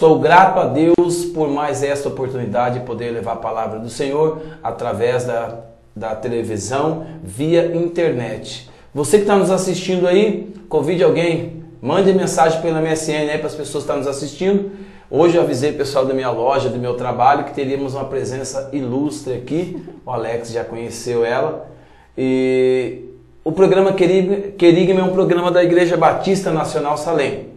Estou grato a Deus por mais esta oportunidade de poder levar a palavra do Senhor através da televisão, via internet. Você que está nos assistindo aí, convide alguém, mande mensagem pela MSN aí para as pessoas que estão nos assistindo. Hoje eu avisei o pessoal da minha loja, do meu trabalho, que teríamos uma presença ilustre aqui. O Alex já conheceu ela. E o programa Querigma é um programa da Igreja Batista Nacional Salem.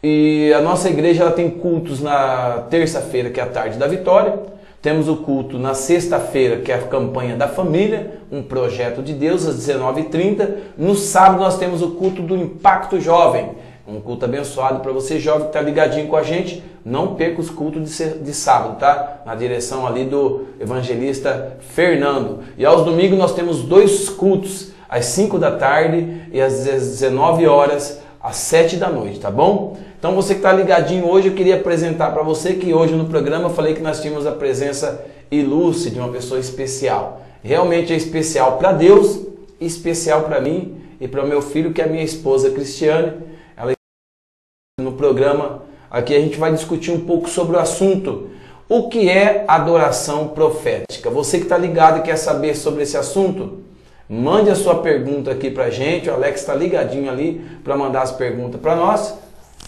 E a nossa igreja ela tem cultos na terça-feira, que é a tarde da vitória. Temos o culto na sexta-feira, que é a campanha da família, um projeto de Deus, às 19h30. No sábado nós temos o culto do Impacto Jovem, um culto abençoado para você jovem que está ligadinho com a gente. Não perca os cultos de sábado, tá? Na direção ali do evangelista Fernando. E aos domingos nós temos 2 cultos, às 5 da tarde e às 19 horas, às 7 da noite, tá bom? Então você que está ligadinho hoje, eu queria apresentar para você que hoje no programa eu falei que nós tínhamos a presença ilustre de uma pessoa especial. Realmente é especial para Deus, especial para mim e para o meu filho, que é a minha esposa Cristiane. Ela no programa aqui a gente vai discutir um pouco sobre o assunto, o que é adoração profética. Você que está ligado e quer saber sobre esse assunto, mande a sua pergunta aqui para a gente. O Alex está ligadinho ali para mandar as perguntas para nós.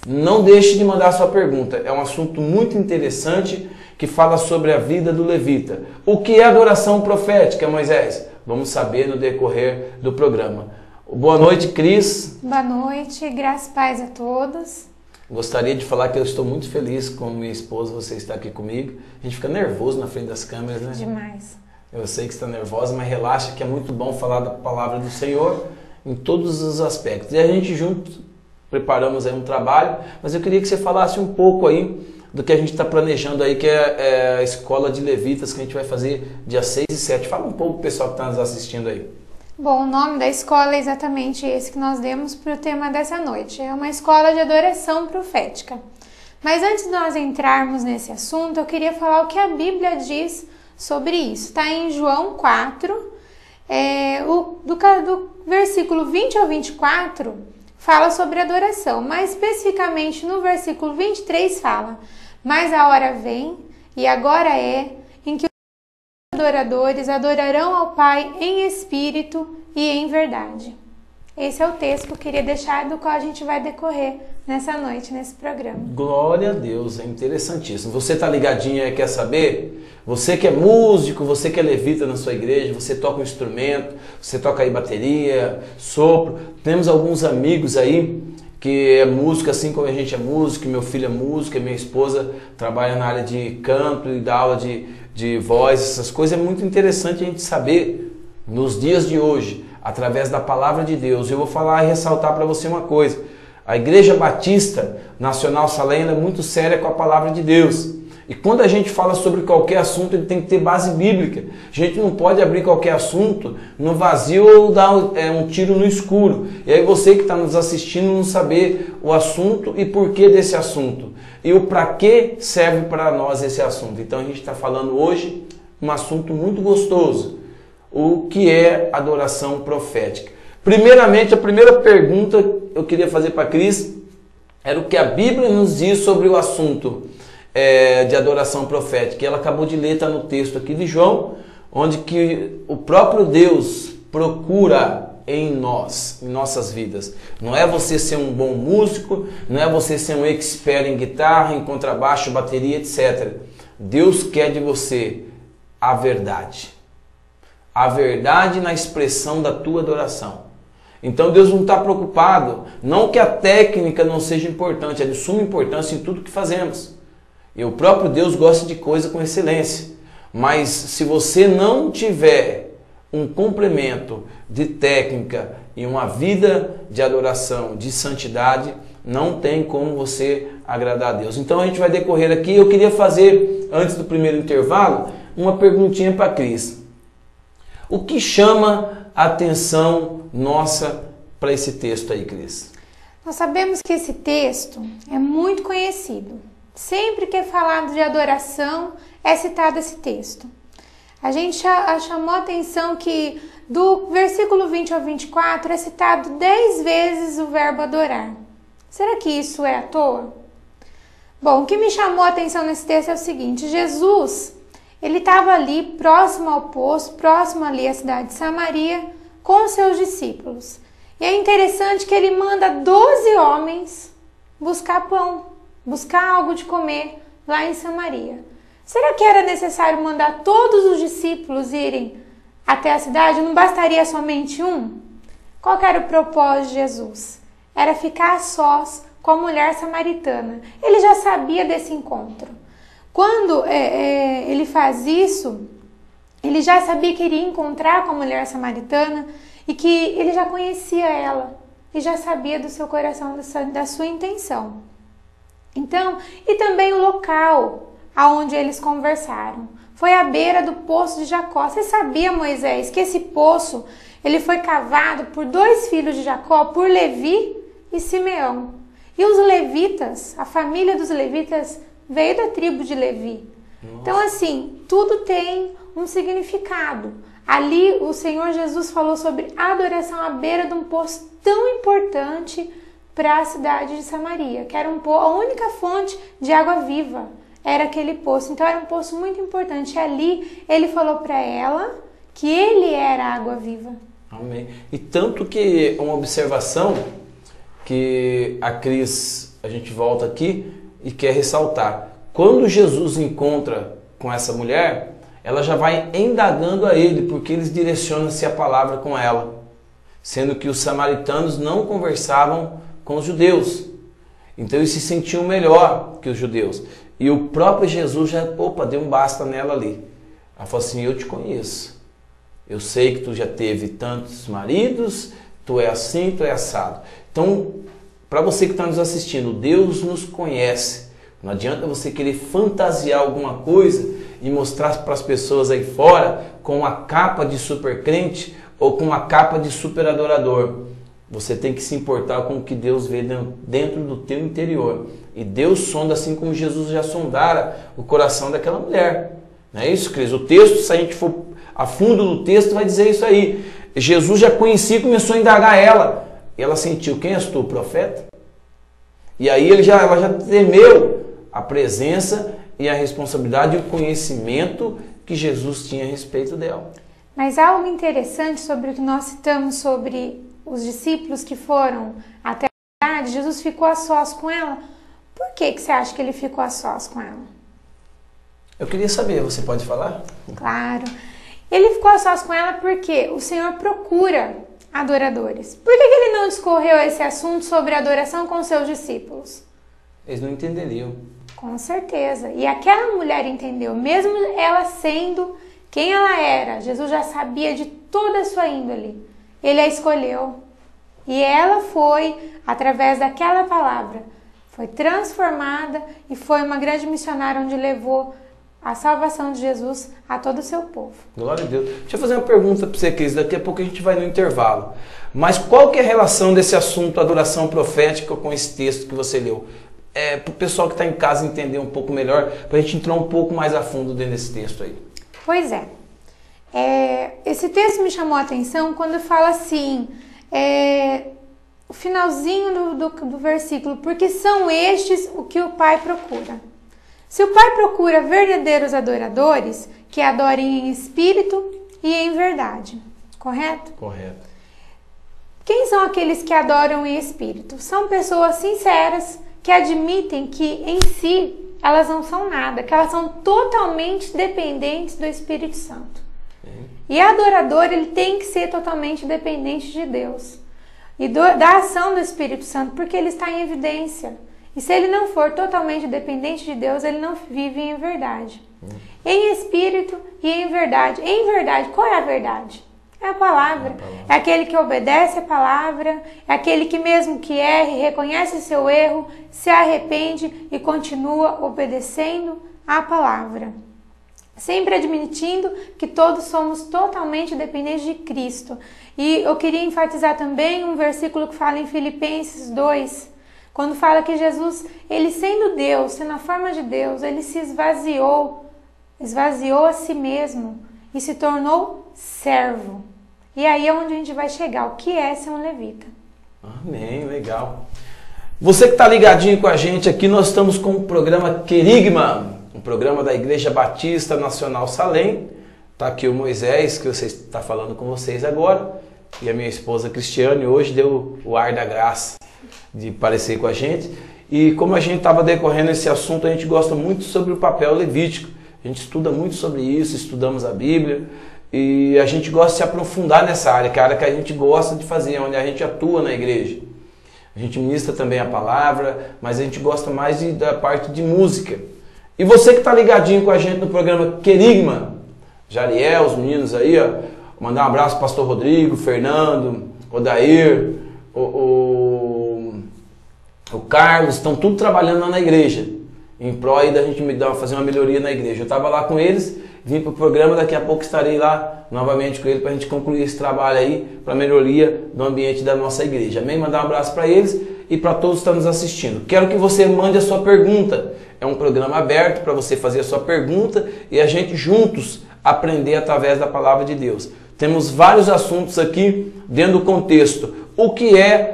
Não deixe de mandar a sua pergunta. É um assunto muito interessante que fala sobre a vida do levita. O que é adoração profética, Moisés? Vamos saber no decorrer do programa. Boa noite, Cris. Boa noite, graças e paz a todos. Gostaria de falar que eu estou muito feliz com minha esposa, você está aqui comigo. A gente fica nervoso na frente das câmeras, né? Demais. Eu sei que está nervosa, mas relaxa que é muito bom falar da palavra do Senhor em todos os aspectos. E a gente junto preparamos aí um trabalho, mas eu queria que você falasse um pouco aí do que a gente está planejando aí, que é a escola de levitas que a gente vai fazer dia 6 e 7. Fala um pouco pro pessoal que está nos assistindo aí. Bom, o nome da escola é exatamente esse que nós demos para o tema dessa noite. É uma escola de adoração profética. Mas antes de nós entrarmos nesse assunto, eu queria falar o que a Bíblia diz sobre isso. Está em João 4, do versículo 20 ao 24, fala sobre adoração, mas especificamente no versículo 23 fala: mas a hora vem, e agora é, em que os adoradores adorarão ao Pai em espírito e em verdade. Esse é o texto que eu queria deixar, do qual a gente vai decorrer nessa noite, nesse programa. Glória a Deus, é interessantíssimo. Você está ligadinho aí, quer saber? Você que é músico, você que é levita na sua igreja, você toca um instrumento, você toca aí bateria, sopro. Temos alguns amigos aí que é músico, assim como a gente é músico, meu filho é músico, minha esposa trabalha na área de canto e dá aula de voz, essas coisas. É muito interessante a gente saber, nos dias de hoje, através da palavra de Deus. Eu vou falar e ressaltar para você uma coisa: a Igreja Batista Nacional Salem é muito séria com a palavra de Deus. E quando a gente fala sobre qualquer assunto, ele tem que ter base bíblica. A gente não pode abrir qualquer assunto no vazio ou dar um tiro no escuro. E aí você que está nos assistindo não saber o assunto e porquê desse assunto. E o para que serve para nós esse assunto. Então a gente está falando hoje um assunto muito gostoso. O que é adoração profética? Primeiramente, a primeira pergunta que eu queria fazer para a Cris era o que a Bíblia nos diz sobre o assunto de adoração profética. E ela acabou de ler, está no texto aqui de João, onde que o próprio Deus procura em nós, em nossas vidas. Não é você ser um bom músico, não é você ser um expert em guitarra, em contrabaixo, bateria, etc. Deus quer de você a verdade. A verdade na expressão da tua adoração. Então Deus não está preocupado, não que a técnica não seja importante, é de suma importância em tudo que fazemos. E o próprio Deus gosta de coisa com excelência. Mas se você não tiver um complemento de técnica e uma vida de adoração, de santidade, não tem como você agradar a Deus. Então a gente vai decorrer aqui. Eu queria fazer, antes do primeiro intervalo, uma perguntinha para a Cris. O que chama a atenção nossa para esse texto aí, Cris? Nós sabemos que esse texto é muito conhecido. Sempre que é falado de adoração, é citado esse texto. A gente chamou a atenção que do versículo 20 ao 24 é citado 10 vezes o verbo adorar. Será que isso é à toa? Bom, o que me chamou a atenção nesse texto é o seguinte: Jesus, ele estava ali próximo ao poço, próximo ali à cidade de Samaria, com os seus discípulos. E é interessante que ele manda 12 homens buscar pão, buscar algo de comer lá em Samaria. Será que era necessário mandar todos os discípulos irem até a cidade? Não bastaria somente um? Qual que era o propósito de Jesus? Era ficar a sós com a mulher samaritana. Ele já sabia desse encontro. Quando ele faz isso, ele já sabia que iria encontrar com a mulher samaritana e que ele já conhecia ela e já sabia do seu coração, da sua intenção. Então, e também o local aonde eles conversaram. Foi à beira do poço de Jacó. Você sabia, Moisés, que esse poço ele foi cavado por 2 filhos de Jacó, por Levi e Simeão. E os levitas, a família dos levitas veio da tribo de Levi. Nossa. Então, assim, tudo tem um significado. Ali o Senhor Jesus falou sobre a adoração à beira de um poço tão importante para a cidade de Samaria, que era a única fonte de água viva, era aquele poço. Então era um poço muito importante. E ali ele falou para ela que ele era a água viva. Amém. E tanto que uma observação que a gente volta aqui e quer ressaltar. Quando Jesus encontra com essa mulher, ela já vai indagando a ele, porque eles direcionam-se a palavra com ela, sendo que os samaritanos não conversavam com os judeus. Então eles se sentiam melhor que os judeus. E o próprio Jesus já, deu um basta nela ali. Ela falou assim: eu te conheço. Eu sei que tu já teve tantos maridos, tu é assim, tu é assado. Então, para você que está nos assistindo, Deus nos conhece. Não adianta você querer fantasiar alguma coisa e mostrar para as pessoas aí fora com uma capa de super crente ou com uma capa de super adorador. Você tem que se importar com o que Deus vê dentro do teu interior. E Deus sonda assim como Jesus já sondara o coração daquela mulher. Não é isso, Cris? O texto, se a gente for a fundo no texto, vai dizer isso aí. Jesus já conhecia e começou a indagar ela. E ela sentiu: quem és tu, profeta? E aí ela já temeu a presença e a responsabilidade e o conhecimento que Jesus tinha a respeito dela. Mas algo interessante sobre o que nós citamos sobre os discípulos que foram até a cidade, Jesus ficou a sós com ela. Por que você acha que ele ficou a sós com ela? Eu queria saber, você pode falar? Claro. Ele ficou a sós com ela porque o Senhor procura adoradores. Por que ele não discorreu esse assunto sobre adoração com seus discípulos? Eles não entenderiam. Com certeza. E aquela mulher entendeu, mesmo ela sendo quem ela era. Jesus já sabia de toda a sua índole. Ele a escolheu. E ela foi, através daquela palavra, foi transformada e foi uma grande missionária onde levou a salvação de Jesus a todo o seu povo. Glória a Deus. Deixa eu fazer uma pergunta para você, Cris. Daqui a pouco a gente vai no intervalo. Mas qual que é a relação desse assunto, adoração profética, com esse texto que você leu? Para o pessoal que está em casa entender um pouco melhor, para a gente entrar um pouco mais a fundo dentro desse texto aí. Pois é. Esse texto me chamou a atenção quando fala assim, o finalzinho do versículo, porque são estes o que o Pai procura. Se o Pai procura verdadeiros adoradores, que adorem em espírito e em verdade. Correto? Correto. Quem são aqueles que adoram em espírito? São pessoas sinceras que admitem que em si elas não são nada, que elas são totalmente dependentes do Espírito Santo. E adorador, ele tem que ser totalmente dependente de Deus e da ação do Espírito Santo, porque ele está em evidência. E se ele não for totalmente dependente de Deus, ele não vive em verdade. Em espírito e em verdade. Em verdade, qual é a verdade? É a palavra. É aquele que obedece a palavra, é aquele que mesmo que erre, reconhece seu erro, se arrepende e continua obedecendo a palavra. Sempre admitindo que todos somos totalmente dependentes de Cristo. E eu queria enfatizar também um versículo que fala em Filipenses 2, quando fala que Jesus, ele sendo Deus, sendo a forma de Deus, ele se esvaziou a si mesmo e se tornou servo. E aí é onde a gente vai chegar. O que é ser um levita? Amém, legal. Você que está ligadinho com a gente aqui, nós estamos com o programa Querigma, um programa da Igreja Batista Nacional Salem. Está aqui o Moisés, que você está falando com vocês agora, e a minha esposa Cristiane hoje deu o ar da graça de aparecer com a gente. E como a gente estava decorrendo esse assunto, a gente gosta muito sobre o papel levítico. A gente estuda muito sobre isso, estudamos a Bíblia, e a gente gosta de se aprofundar nessa área, que é a área que a gente gosta de fazer, onde a gente atua na igreja. A gente ministra também a palavra, mas a gente gosta mais da parte de música. E você que está ligadinho com a gente no programa Querigma, Jariel, os meninos aí, ó, mandar um abraço para o pastor Rodrigo, Fernando, Odair, o Carlos, estão tudo trabalhando lá na igreja, em prol aí da gente fazer uma melhoria na igreja. Eu estava lá com eles, vim para o programa, daqui a pouco estarei lá novamente com ele para a gente concluir esse trabalho aí, para a melhoria do ambiente da nossa igreja. Amém? Mandar um abraço para eles e para todos que estão nos assistindo. Quero que você mande a sua pergunta. É um programa aberto para você fazer a sua pergunta e a gente juntos aprender através da palavra de Deus. Temos vários assuntos aqui dentro do contexto. O que é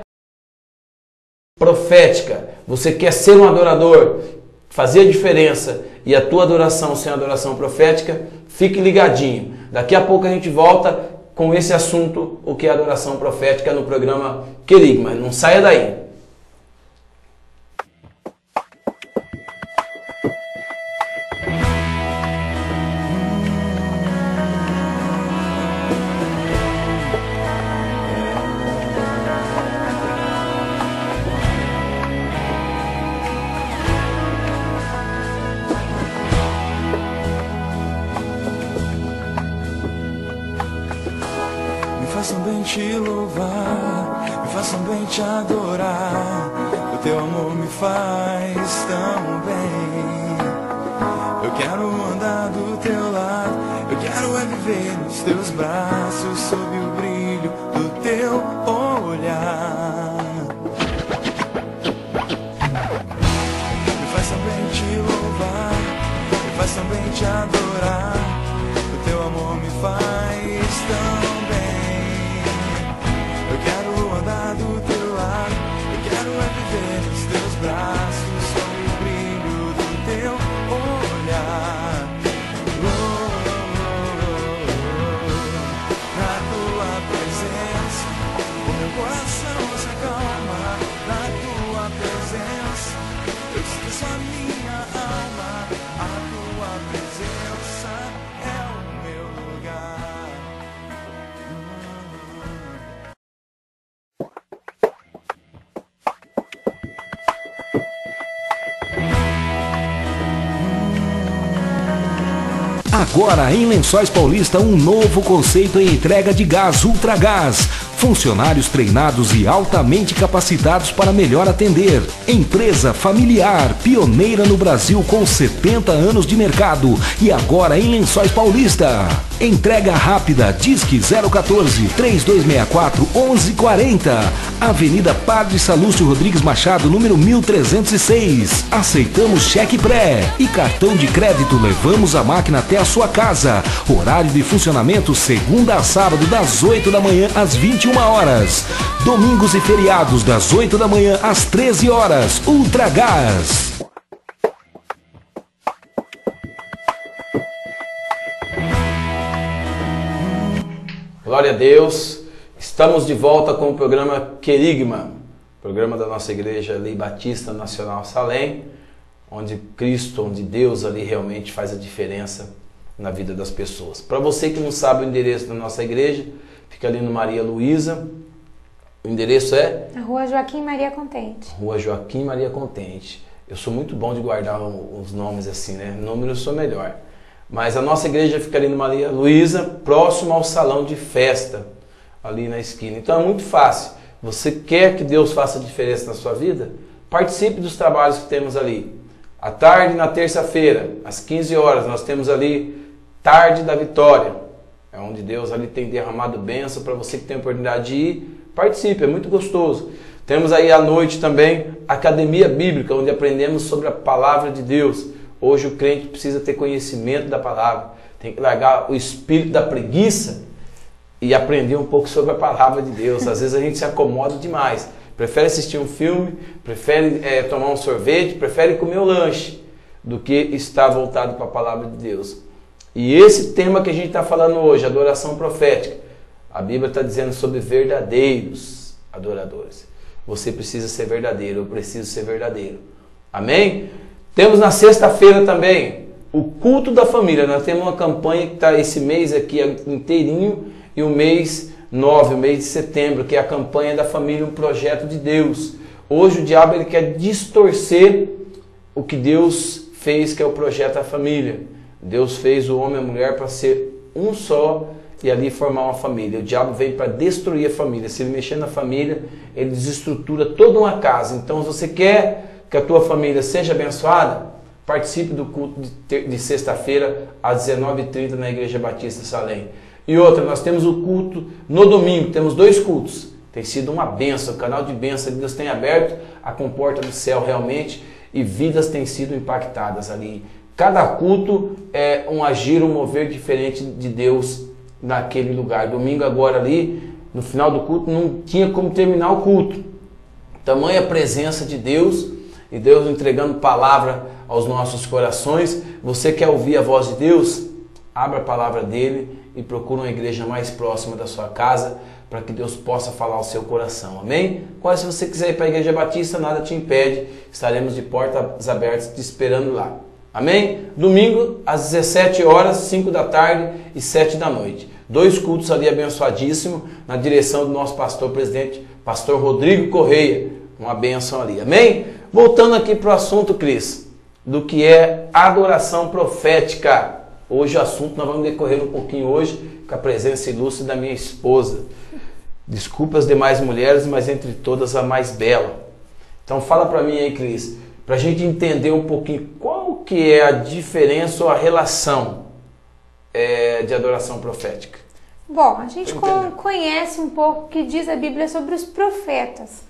profética? Você quer ser um adorador, fazer a diferença e a tua adoração ser uma adoração profética? Fique ligadinho. Daqui a pouco a gente volta com esse assunto, o que é adoração profética, no programa Querigma. Não saia daí. Te louvar, me faz também te adorar. O teu amor me faz tão bem. Eu quero andar do teu lado, eu quero viver nos teus braços, sob o brilho do teu olhar. Me faz também te louvar, me faz também te adorar. O teu amor me faz tão bem. Eu quero andar do teu lado, eu quero viver nos teus braços, sob o brilho do teu olhar. Na tua presença, o meu coração se acalma. Na tua presença, eu esqueço a minha alma. A tua presença é o meu lugar. Agora em Lençóis Paulista, um novo conceito em entrega de gás Ultragás. Funcionários treinados e altamente capacitados para melhor atender. Empresa familiar, pioneira no Brasil com 70 anos de mercado. E agora em Lençóis Paulista. Entrega rápida, Disque 014 3264 1140. Avenida Padre Salúcio Rodrigues Machado, número 1306. Aceitamos cheque pré e cartão de crédito. Levamos a máquina até a sua casa. Horário de funcionamento segunda a sábado, das 8 da manhã às 21 horas. Domingos e feriados, das 8 da manhã às 13 horas. Ultragás. Glória a Deus. Estamos de volta com o programa Querigma, programa da nossa igreja Lei Batista Nacional Salem, onde Cristo, onde Deus ali realmente faz a diferença na vida das pessoas. Para você que não sabe o endereço da nossa igreja, fica ali no Maria Luísa. O endereço é? A Rua Joaquim Maria Contente. Rua Joaquim Maria Contente. Eu sou muito bom de guardar os nomes assim, né? Número eu sou melhor. Mas a nossa igreja fica ali no Maria Luísa, próximo ao salão de festa, ali na esquina. Então é muito fácil. Você quer que Deus faça diferença na sua vida? Participe dos trabalhos que temos ali. À tarde, na terça-feira, às 15 horas, nós temos ali Tarde da Vitória. É onde Deus ali tem derramado bênção para você que tem a oportunidade de ir. Participe, é muito gostoso. Temos aí à noite também Academia Bíblica, onde aprendemos sobre a Palavra de Deus. Hoje o crente precisa ter conhecimento da Palavra. Tem que largar o espírito da preguiça e aprender um pouco sobre a Palavra de Deus. Às vezes a gente se acomoda demais. Prefere assistir um filme, prefere tomar um sorvete, prefere comer um lanche, do que estar voltado para a palavra de Deus. E esse tema que a gente está falando hoje, adoração profética, a Bíblia está dizendo sobre verdadeiros adoradores. Você precisa ser verdadeiro, eu preciso ser verdadeiro. Amém? Temos na sexta-feira também o culto da família. Nós temos uma campanha que está esse mês aqui inteirinho e o mês 9, o mês de setembro, que é a campanha da família, um projeto de Deus. Hoje o diabo ele quer distorcer o que Deus fez, que é o projeto da família. Deus fez o homem e a mulher para ser um só e ali formar uma família. O diabo veio para destruir a família. Se ele mexer na família, ele desestrutura toda uma casa. Então, se você quer que a tua família seja abençoada, participe do culto de sexta-feira às 19h30 na Igreja Batista Salém. E outra, nós temos o culto no domingo, temos 2 cultos. Tem sido uma bênção, o canal de bênção, Deus tem aberto a comporta do céu realmente e vidas têm sido impactadas ali. Cada culto é um agir, um mover diferente de Deus naquele lugar. Domingo agora ali, no final do culto, não tinha como terminar o culto. Tamanha presença de Deus e Deus entregando palavra aos nossos corações. Você quer ouvir a voz de Deus? Abra a palavra dele e procure uma igreja mais próxima da sua casa para que Deus possa falar ao seu coração. Amém? Agora, se você quiser ir para a Igreja Batista, nada te impede. Estaremos de portas abertas te esperando lá. Amém? Domingo, às 17 horas, 5 da tarde e 7 da noite. 2 cultos ali abençoadíssimos, na direção do nosso pastor presidente, pastor Rodrigo Correia. Uma bênção ali. Amém? Voltando aqui para o assunto, Cris, do que é adoração profética. Hoje o assunto, nós vamos decorrer um pouquinho hoje com a presença ilustre da minha esposa. Desculpe as demais mulheres, mas entre todas a mais bela. Então fala para mim aí, Cris, para a gente entender um pouquinho qual que é a diferença ou a relação de adoração profética. Bom, a gente conhece um pouco o que diz a Bíblia sobre os profetas.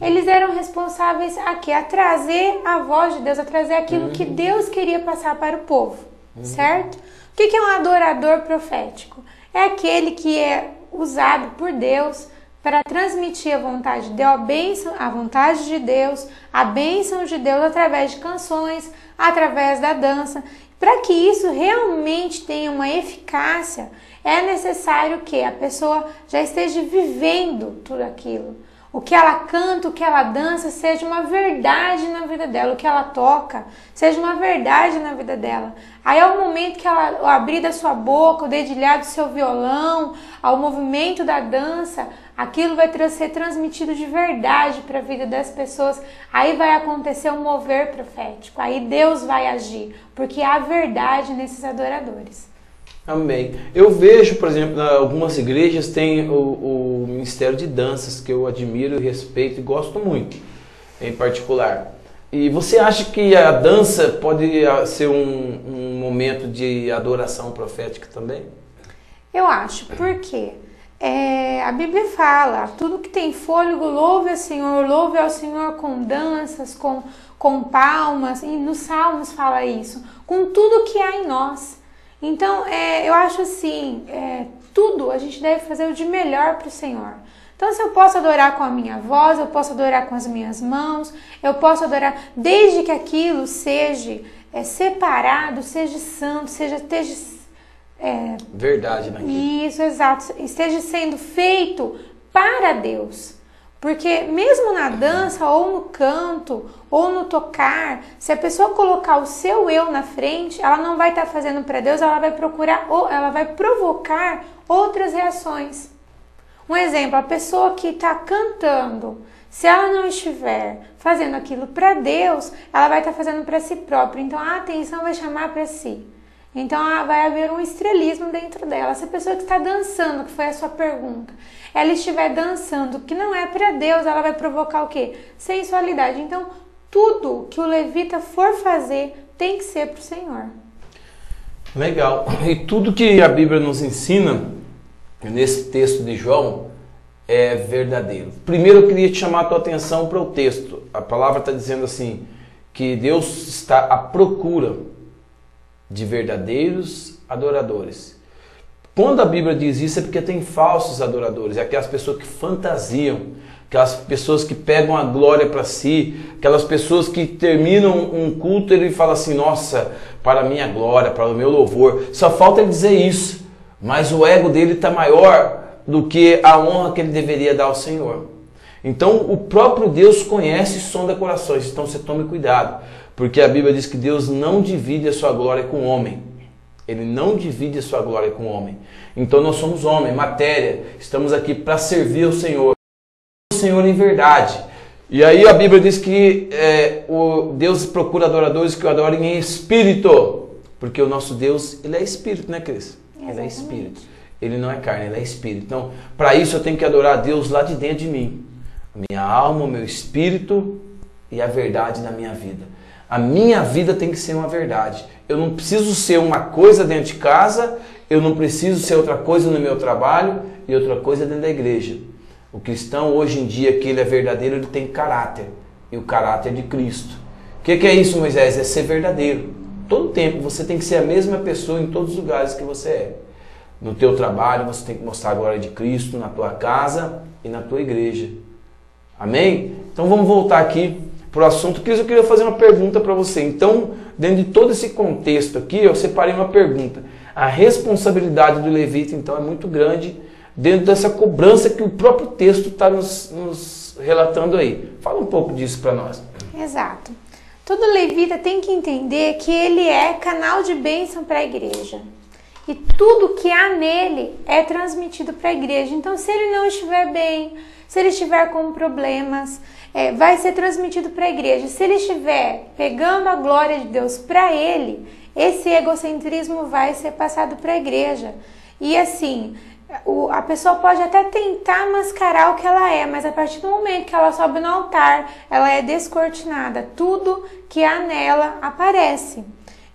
Eles eram responsáveis aqui a trazer a voz de Deus, a trazer aquilo que Deus queria passar para o povo, certo? O que é um adorador profético? É aquele que é usado por Deus para transmitir a vontade de Deus, a vontade de Deus, a bênção de Deus através de canções, através da dança. Para que isso realmente tenha uma eficácia, é necessário que a pessoa já esteja vivendo tudo aquilo. O que ela canta, o que ela dança, seja uma verdade na vida dela. O que ela toca, seja uma verdade na vida dela. Aí é o momento que ela, o abrir da sua boca, o dedilhar do seu violão, ao movimento da dança, aquilo vai ser transmitido de verdade para a vida das pessoas. Aí vai acontecer um mover profético. Aí Deus vai agir, porque há verdade nesses adoradores. Amém. Eu vejo, por exemplo, em algumas igrejas tem o Ministério de Danças, que eu admiro, respeito e gosto muito, em particular. E você acha que a dança pode ser um momento de adoração profética também? Eu acho, porque a Bíblia fala, tudo que tem fôlego, louve ao Senhor com danças, com palmas, e nos Salmos fala isso, com tudo que há em nós. Então, eu acho assim, tudo a gente deve fazer o de melhor para o Senhor. Então, se eu posso adorar com a minha voz, eu posso adorar com as minhas mãos, eu posso adorar, desde que aquilo seja separado, seja santo, esteja verdade naquilo. Isso, exato. Esteja sendo feito para Deus. Porque mesmo na dança, ou no canto, ou no tocar, se a pessoa colocar o seu eu na frente, ela não vai estar fazendo para Deus, ela vai procurar, ou ela vai provocar outras reações. Um exemplo, a pessoa que está cantando, se ela não estiver fazendo aquilo para Deus, ela vai estar fazendo para si própria. Então a atenção vai chamar para si. Então vai haver um estrelismo dentro dela. Se a pessoa que está dançando, que foi a sua pergunta, ela estiver dançando que não é para Deus, ela vai provocar o quê? Sensualidade. Então tudo que o levita for fazer tem que ser para o Senhor. Legal. E tudo que a Bíblia nos ensina, nesse texto de João, é verdadeiro. Primeiro eu queria te chamar a tua atenção para o texto. A palavra está dizendo assim, que Deus está à procura de verdadeiros adoradores. Quando a Bíblia diz isso é porque tem falsos adoradores, é aquelas pessoas que fantasiam, aquelas pessoas que pegam a glória para si, aquelas pessoas que terminam um culto e ele fala assim, nossa, para a minha glória, para o meu louvor. Só falta ele dizer isso, mas o ego dele está maior do que a honra que ele deveria dar ao Senhor. Então o próprio Deus conhece e sonda corações, então você tome cuidado, porque a Bíblia diz que Deus não divide a sua glória com o homem. Ele não divide a sua glória com o homem. Então nós somos homem, matéria, estamos aqui para servir ao Senhor. O Senhor em verdade. E aí a Bíblia diz que o Deus procura adoradores que o adorem em espírito. Porque o nosso Deus, ele é espírito, né, Cris? Ele é espírito. Ele não é carne, ele é espírito. Então, para isso eu tenho que adorar a Deus lá de dentro de mim. Minha alma, o meu espírito e a verdade na minha vida. A minha vida tem que ser uma verdade. Eu não preciso ser uma coisa dentro de casa, eu não preciso ser outra coisa no meu trabalho e outra coisa dentro da igreja. O cristão hoje em dia, que ele é verdadeiro, ele tem caráter. E o caráter de Cristo. O que é isso, Moisés? É ser verdadeiro. Todo tempo você tem que ser a mesma pessoa em todos os lugares que você é. No teu trabalho você tem que mostrar a glória de Cristo, na tua casa e na tua igreja. Amém? Então vamos voltar aqui para o assunto. Cris, eu queria fazer uma pergunta para você. Então, dentro de todo esse contexto aqui, eu separei uma pergunta. A responsabilidade do levita, então, é muito grande dentro dessa cobrança que o próprio texto está nos relatando aí. Fala um pouco disso para nós. Exato. Todo levita tem que entender que ele é canal de bênção para a igreja. E tudo que há nele é transmitido para a igreja. Então, se ele não estiver bem, se ele estiver com problemas, vai ser transmitido para a igreja. Se ele estiver pegando a glória de Deus para ele, esse egocentrismo vai ser passado para a igreja. E assim, a pessoa pode até tentar mascarar o que ela é, mas a partir do momento que ela sobe no altar, ela é descortinada. Tudo que há nela aparece.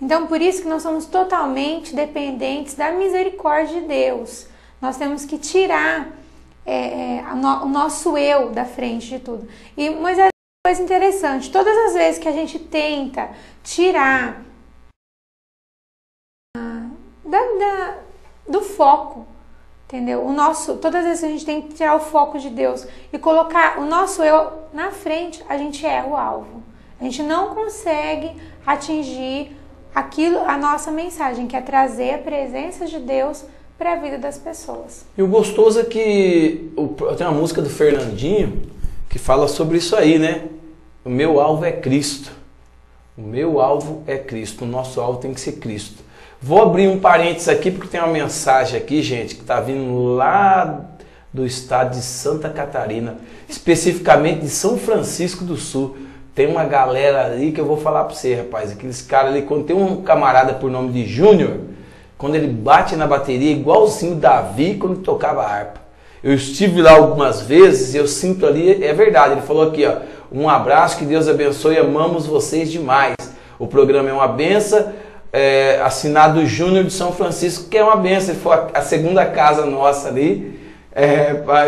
Então, por isso que nós somos totalmente dependentes da misericórdia de Deus. Nós temos que tirar o nosso eu da frente de tudo. E Moisés, uma coisa interessante, todas as vezes que a gente tenta tirar do foco, entendeu? Todas as vezes que a gente tem que tirar o foco de Deus e colocar o nosso eu na frente, a gente erra o alvo. A gente não consegue atingir a nossa mensagem, que é trazer a presença de Deus para a vida das pessoas. E o gostoso é que tem uma música do Fernandinho que fala sobre isso aí, né? O meu alvo é Cristo. O meu alvo é Cristo. O nosso alvo tem que ser Cristo. Vou abrir um parênteses aqui porque tem uma mensagem aqui, gente, que está vindo lá do estado de Santa Catarina, especificamente de São Francisco do Sul. Tem uma galera ali que eu vou falar para você, rapaz. Aqueles caras ali, quando tem um camarada por nome de Júnior, quando ele bate na bateria, igualzinho Davi quando tocava harpa. Eu estive lá algumas vezes e eu sinto ali, é verdade, ele falou aqui, ó, um abraço, que Deus abençoe, amamos vocês demais. O programa é uma benção, assinado Júnior de São Francisco, que é uma benção, ele foi a segunda casa nossa ali,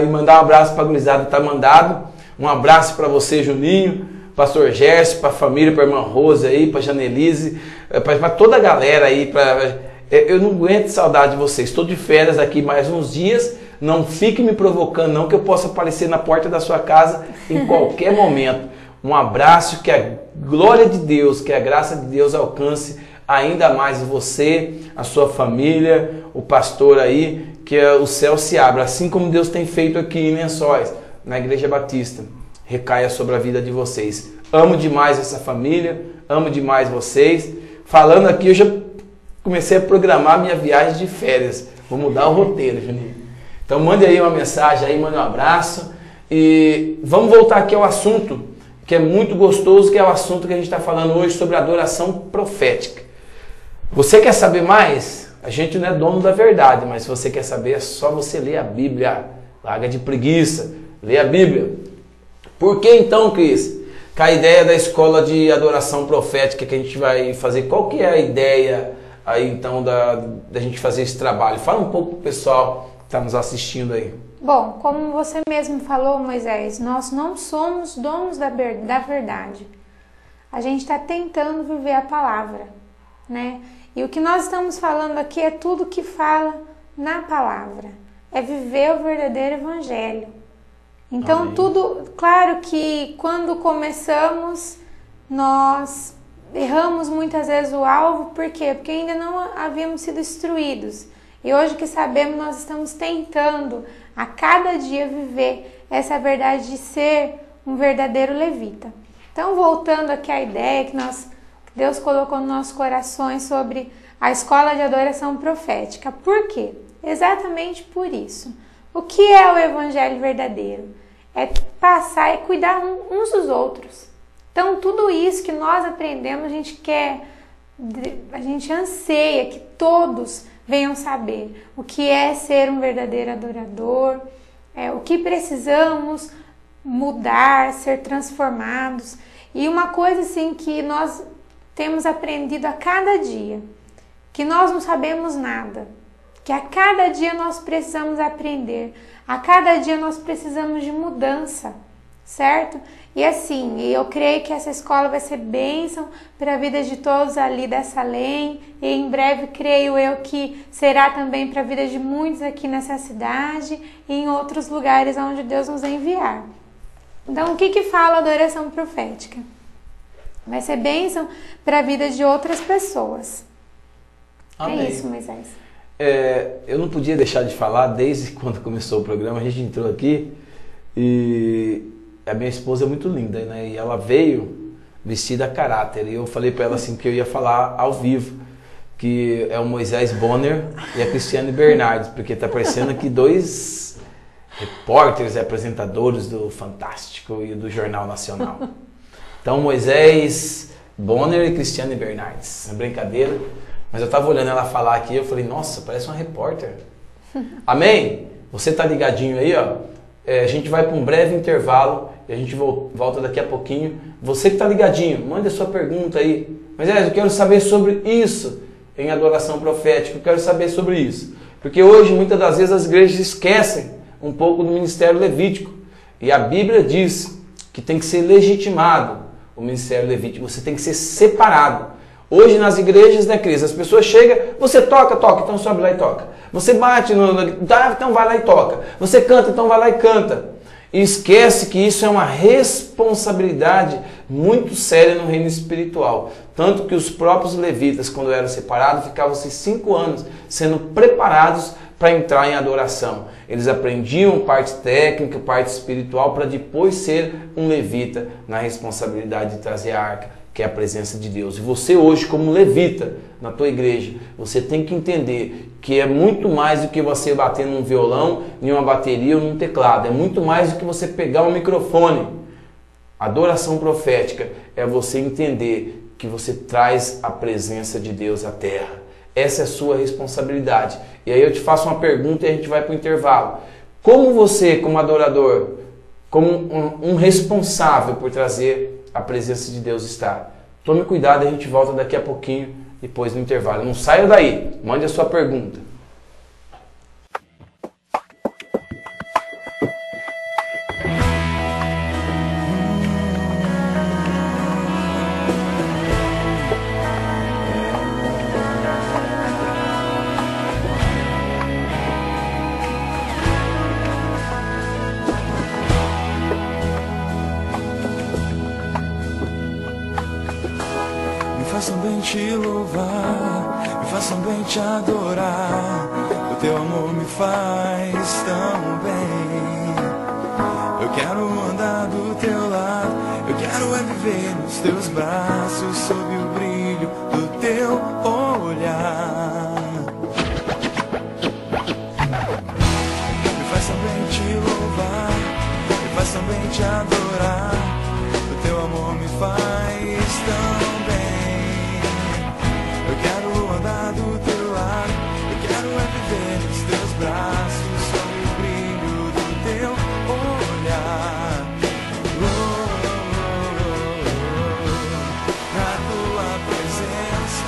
e mandar um abraço para a gurizada, tá mandado. Um abraço para você, Juninho, pastor Gerson, para a família, para a irmã Rose aí, para a Janelise, para toda a galera aí, eu não aguento saudade de vocês. Estou de férias aqui mais uns dias. Não fique me provocando, não, que eu possa aparecer na porta da sua casa em qualquer momento. Um abraço, que a glória de Deus, que a graça de Deus alcance ainda mais você, a sua família, o pastor aí, que o céu se abra, assim como Deus tem feito aqui em Lençóis, na Igreja Batista. Recaia sobre a vida de vocês. Amo demais essa família, amo demais vocês. Falando aqui, eu já comecei a programar minha viagem de férias. Vou mudar o roteiro, Juninho. Então mande aí uma mensagem aí, mande um abraço. E vamos voltar aqui ao assunto, que é muito gostoso, que é o assunto que a gente está falando hoje sobre adoração profética. Você quer saber mais? A gente não é dono da verdade, mas se você quer saber, é só você ler a Bíblia. Larga de preguiça, lê a Bíblia. Por que então, Cris, com a ideia da escola de adoração profética que a gente vai fazer, qual que é a ideia aí então da gente fazer esse trabalho? Fala um pouco pro pessoal que está nos assistindo aí. Bom, como você mesmo falou, Moisés, nós não somos donos da verdade. A gente está tentando viver a palavra, né? E o que nós estamos falando aqui é tudo que fala na palavra. É viver o verdadeiro evangelho. Então, Amém. tudo, claro que quando começamos, nós erramos muitas vezes o alvo, por quê? Porque ainda não havíamos sido instruídos. E hoje que sabemos, nós estamos tentando a cada dia viver essa verdade de ser um verdadeiro levita. Então, voltando aqui à ideia que Deus colocou nos nossos corações sobre a escola de adoração profética. Por quê? Exatamente por isso. O que é o evangelho verdadeiro? É passar e cuidar uns dos outros. Então, tudo isso que nós aprendemos, a gente quer, a gente anseia que todos venham saber o que é ser um verdadeiro adorador, o que precisamos mudar, ser transformados. E uma coisa assim que nós temos aprendido a cada dia, que nós não sabemos nada, que a cada dia nós precisamos aprender, a cada dia nós precisamos de mudança, certo? E assim, eu creio que essa escola vai ser bênção para a vida de todos ali dessa além, e em breve creio eu que será também para a vida de muitos aqui nessa cidade e em outros lugares onde Deus nos enviar. Então, o que fala a adoração profética? Vai ser bênção para a vida de outras pessoas. Amém. É isso, Moisés. Eu não podia deixar de falar, desde quando começou o programa, a gente entrou aqui e a minha esposa é muito linda, né? E ela veio vestida a caráter. E eu falei para ela assim que eu ia falar ao vivo, que é o Moisés Bonner e a Cristiane Bernardes, porque tá parecendo aqui dois repórteres e apresentadores do Fantástico e do Jornal Nacional. Então, Moisés Bonner e Cristiane Bernardes. É brincadeira. Mas eu estava olhando ela falar aqui e eu falei, nossa, parece uma repórter. Amém? Você tá ligadinho aí, ó. A gente vai para um breve intervalo e a gente volta daqui a pouquinho. Você que tá ligadinho, mande a sua pergunta aí. Moisés, eu quero saber sobre isso em adoração profética. Eu quero saber sobre isso. Porque hoje, muitas das vezes, as igrejas esquecem um pouco do ministério levítico. E a Bíblia diz que tem que ser legitimado o ministério levítico. Você tem que ser separado. Hoje nas igrejas, né, Cris? As pessoas chegam, você toca, então sobe lá e toca. Você bate, então vai lá e toca. Você canta, então vai lá e canta. E esquece que isso é uma responsabilidade muito séria no reino espiritual. Tanto que os próprios levitas, quando eram separados, ficavam 5 anos sendo preparados para entrar em adoração. Eles aprendiam parte técnica, parte espiritual, para depois ser um levita na responsabilidade de trazer a arca, que é a presença de Deus. E você hoje, como levita na tua igreja, você tem que entender que é muito mais do que você bater num violão, em uma bateria ou num teclado. É muito mais do que você pegar um microfone. Adoração profética é você entender que você traz a presença de Deus à terra. Essa é a sua responsabilidade. E aí eu te faço uma pergunta e a gente vai para o intervalo. Como você, como adorador, como um responsável por trazer a presença de Deus está? Tome cuidado, a gente volta daqui a pouquinho, depois do intervalo. Não saia daí, mande a sua pergunta. Me façam bem te louvar, me façam bem te adorar. O teu amor me faz tão bem. Eu quero andar do teu lado, eu quero viver nos teus braços, sob o brilho do teu olhar. Me façam bem te louvar, me façam bem te adorar. O teu amor me faz tão bem. Eu quero andar do teu lado, eu quero viver nos teus braços, sob o brilho do teu olhar. Na tua presença,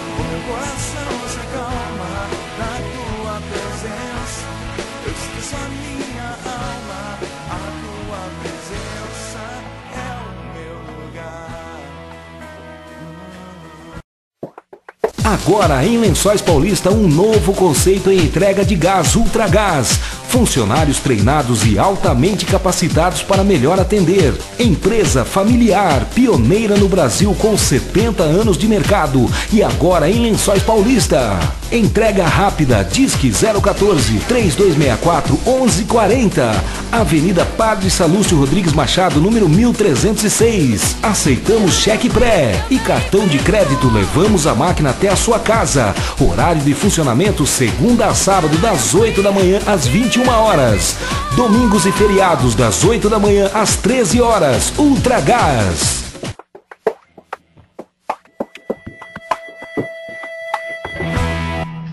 o meu coração se acalma. Na tua presença, eu esqueço a minha alma. A tua presença é o meu lugar. Agora em Lençóis Paulista, um novo conceito em entrega de gás Ultragás. Funcionários treinados e altamente capacitados para melhor atender. Empresa familiar, pioneira no Brasil com 70 anos de mercado e agora em Lençóis Paulista. Entrega rápida, Disque 014 3264 1140. Avenida Padre Salúcio Rodrigues Machado, número 1306. Aceitamos cheque pré e cartão de crédito. Levamos a máquina até a sua casa. Horário de funcionamento segunda a sábado das 8 da manhã às 21 horas. Domingos e feriados das 8 da manhã às 13 horas. Ultragás.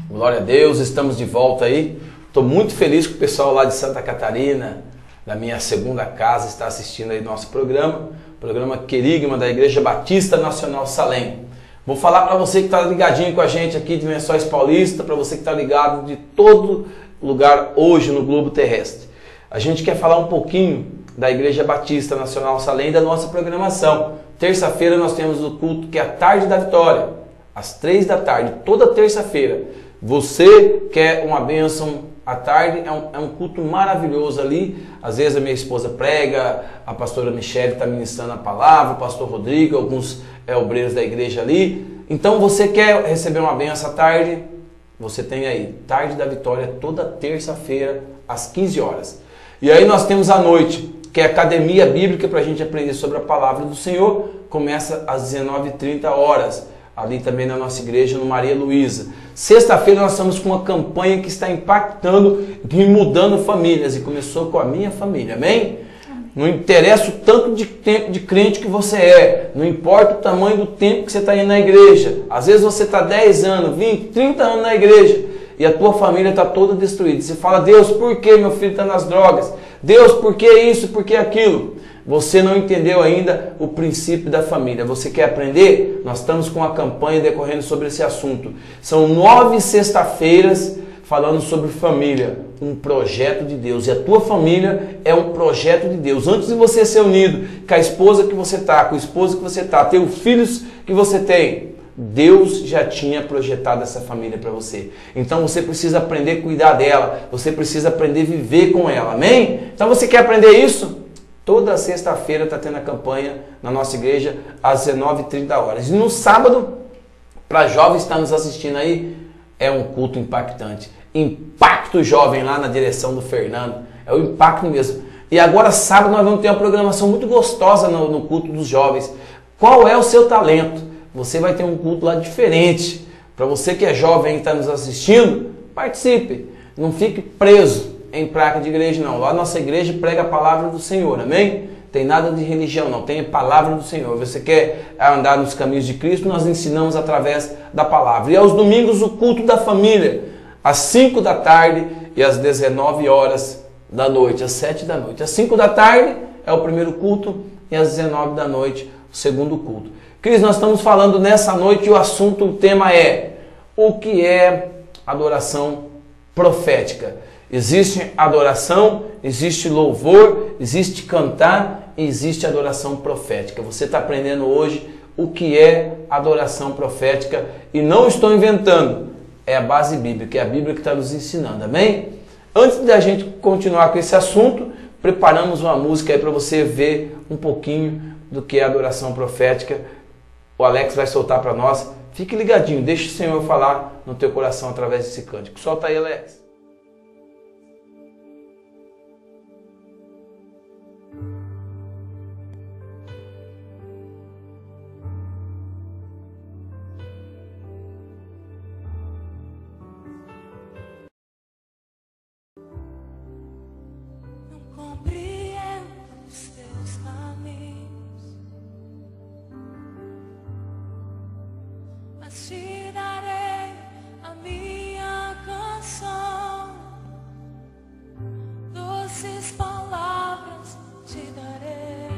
Glória a Deus, estamos de volta aí. Estou muito feliz que o pessoal lá de Santa Catarina, da minha segunda casa, está assistindo aí nosso programa Querigma da Igreja Batista Nacional Salem. Vou falar para você que está ligadinho com a gente aqui de Lençóis Paulista, para você que está ligado de todo lugar hoje no globo terrestre. A gente quer falar um pouquinho da Igreja Batista Nacional Salem e da nossa programação. Terça-feira nós temos o culto que é a Tarde da Vitória, às 3 da tarde, toda terça-feira. Você quer uma bênção à tarde, é um culto maravilhoso ali. Às vezes a minha esposa prega, a pastora Michele está ministrando a palavra, o pastor Rodrigo, alguns obreiros da igreja ali. Então você quer receber uma bênção à tarde, você tem aí, Tarde da Vitória, toda terça-feira, às 15 horas. E aí nós temos à noite, que é a Academia Bíblica, para a gente aprender sobre a palavra do Senhor, começa às 19h30 horas. Ali também na nossa igreja, no Maria Luísa. Sexta-feira nós estamos com uma campanha que está impactando e mudando famílias. E começou com a minha família, amém? Não interessa o tanto de tempo de crente que você é. Não importa o tamanho do tempo que você está indo na igreja. Às vezes você está 10 anos, 20, 30 anos na igreja. E a tua família está toda destruída. Você fala, Deus, por que meu filho está nas drogas? Deus, por que isso, por que aquilo? Você não entendeu ainda o princípio da família. Você quer aprender? Nós estamos com uma campanha decorrendo sobre esse assunto. São 9 sexta-feiras falando sobre família, um projeto de Deus. E a tua família é um projeto de Deus. Antes de você ser unido com a esposa que você está, com o esposo que você está, ter os filhos que você tem, Deus já tinha projetado essa família para você. Então você precisa aprender a cuidar dela. Você precisa aprender a viver com ela. Amém? Então você quer aprender isso? Toda sexta-feira está tendo a campanha na nossa igreja às 19h30 horas. E no sábado, para jovens que estão nos assistindo aí, é um culto impactante. Impacto Jovem lá na direção do Fernando. É o impacto mesmo. E agora sábado nós vamos ter uma programação muito gostosa no culto dos jovens. Qual é o seu talento? Você vai ter um culto lá diferente. Para você que é jovem e está nos assistindo, participe. Não fique preso em placa de igreja não. Lá a nossa igreja prega a palavra do Senhor, amém? Tem nada de religião não, tem a palavra do Senhor. Você quer andar nos caminhos de Cristo, nós ensinamos através da palavra. E aos domingos o culto da família, às 5 da tarde e às 19 horas da noite, às 7 da noite. Às 5 da tarde é o primeiro culto e às 19 da noite o segundo culto. Cris, nós estamos falando nessa noite e o tema é o que é adoração profética. Existe adoração, existe louvor, existe cantar e existe adoração profética. Você está aprendendo hoje o que é adoração profética e não estou inventando. É a base bíblica, é a Bíblia que está nos ensinando, amém? Antes da gente continuar com esse assunto, preparamos uma música aí para você ver um pouquinho do que é adoração profética. O Alex vai soltar para nós. Fique ligadinho, deixe o Senhor falar no teu coração através desse cântico. Solta aí, Alex. Te darei a minha canção, doces palavras te darei.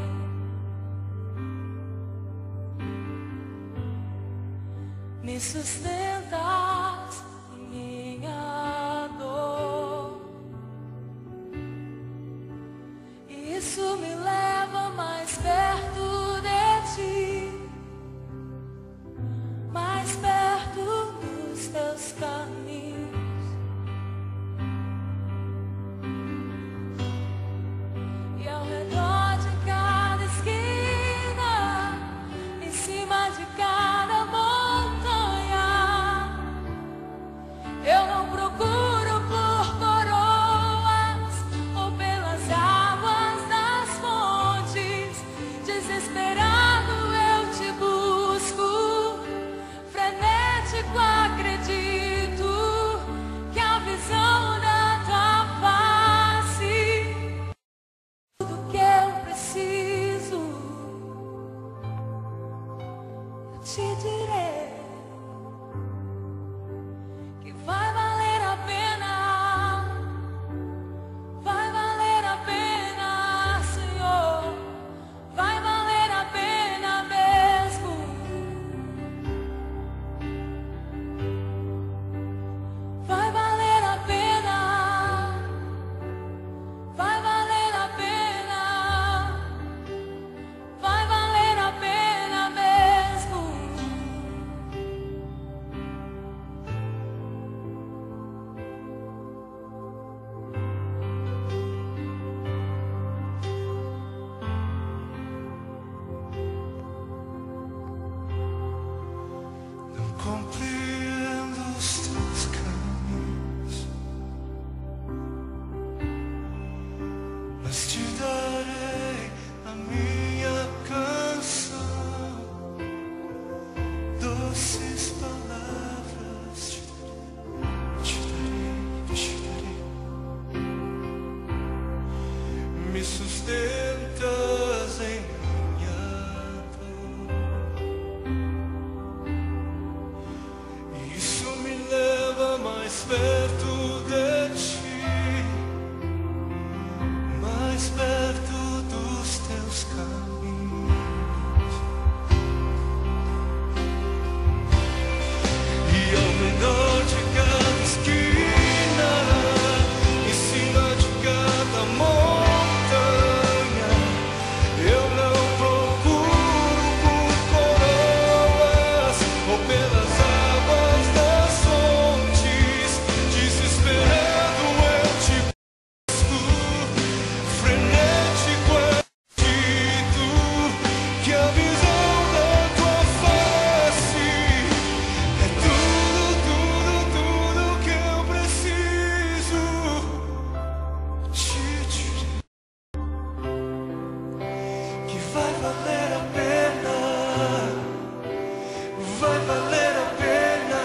Me sustentas em minha dor, e isso me leva mais perto de ti, mais perto dos teus caminhos. frenético acredito que a visão da tua face, tudo que eu preciso, eu te direi que vai valer a pena, vai valer a pena, Senhor, vai valer a pena mesmo. Vai valer a pena, vai valer a pena, vai valer a pena mesmo. Não compreendo os teus caminhos, mas te darei a minha canção, doces palavras te darei. Me sustentas em minha dor. Isso me leva mais perto de ti, mais perto dos teus caminhos. E ao redor de cada esquina, em cima de cada montanha, eu não procuro por coroas ou pelas águas das fontes. Desesperado eu te busco, frenético acredito que a visão da tua face é tudo, tudo, tudo que eu preciso. Te direi que vai valer a pena, vai valer a pena,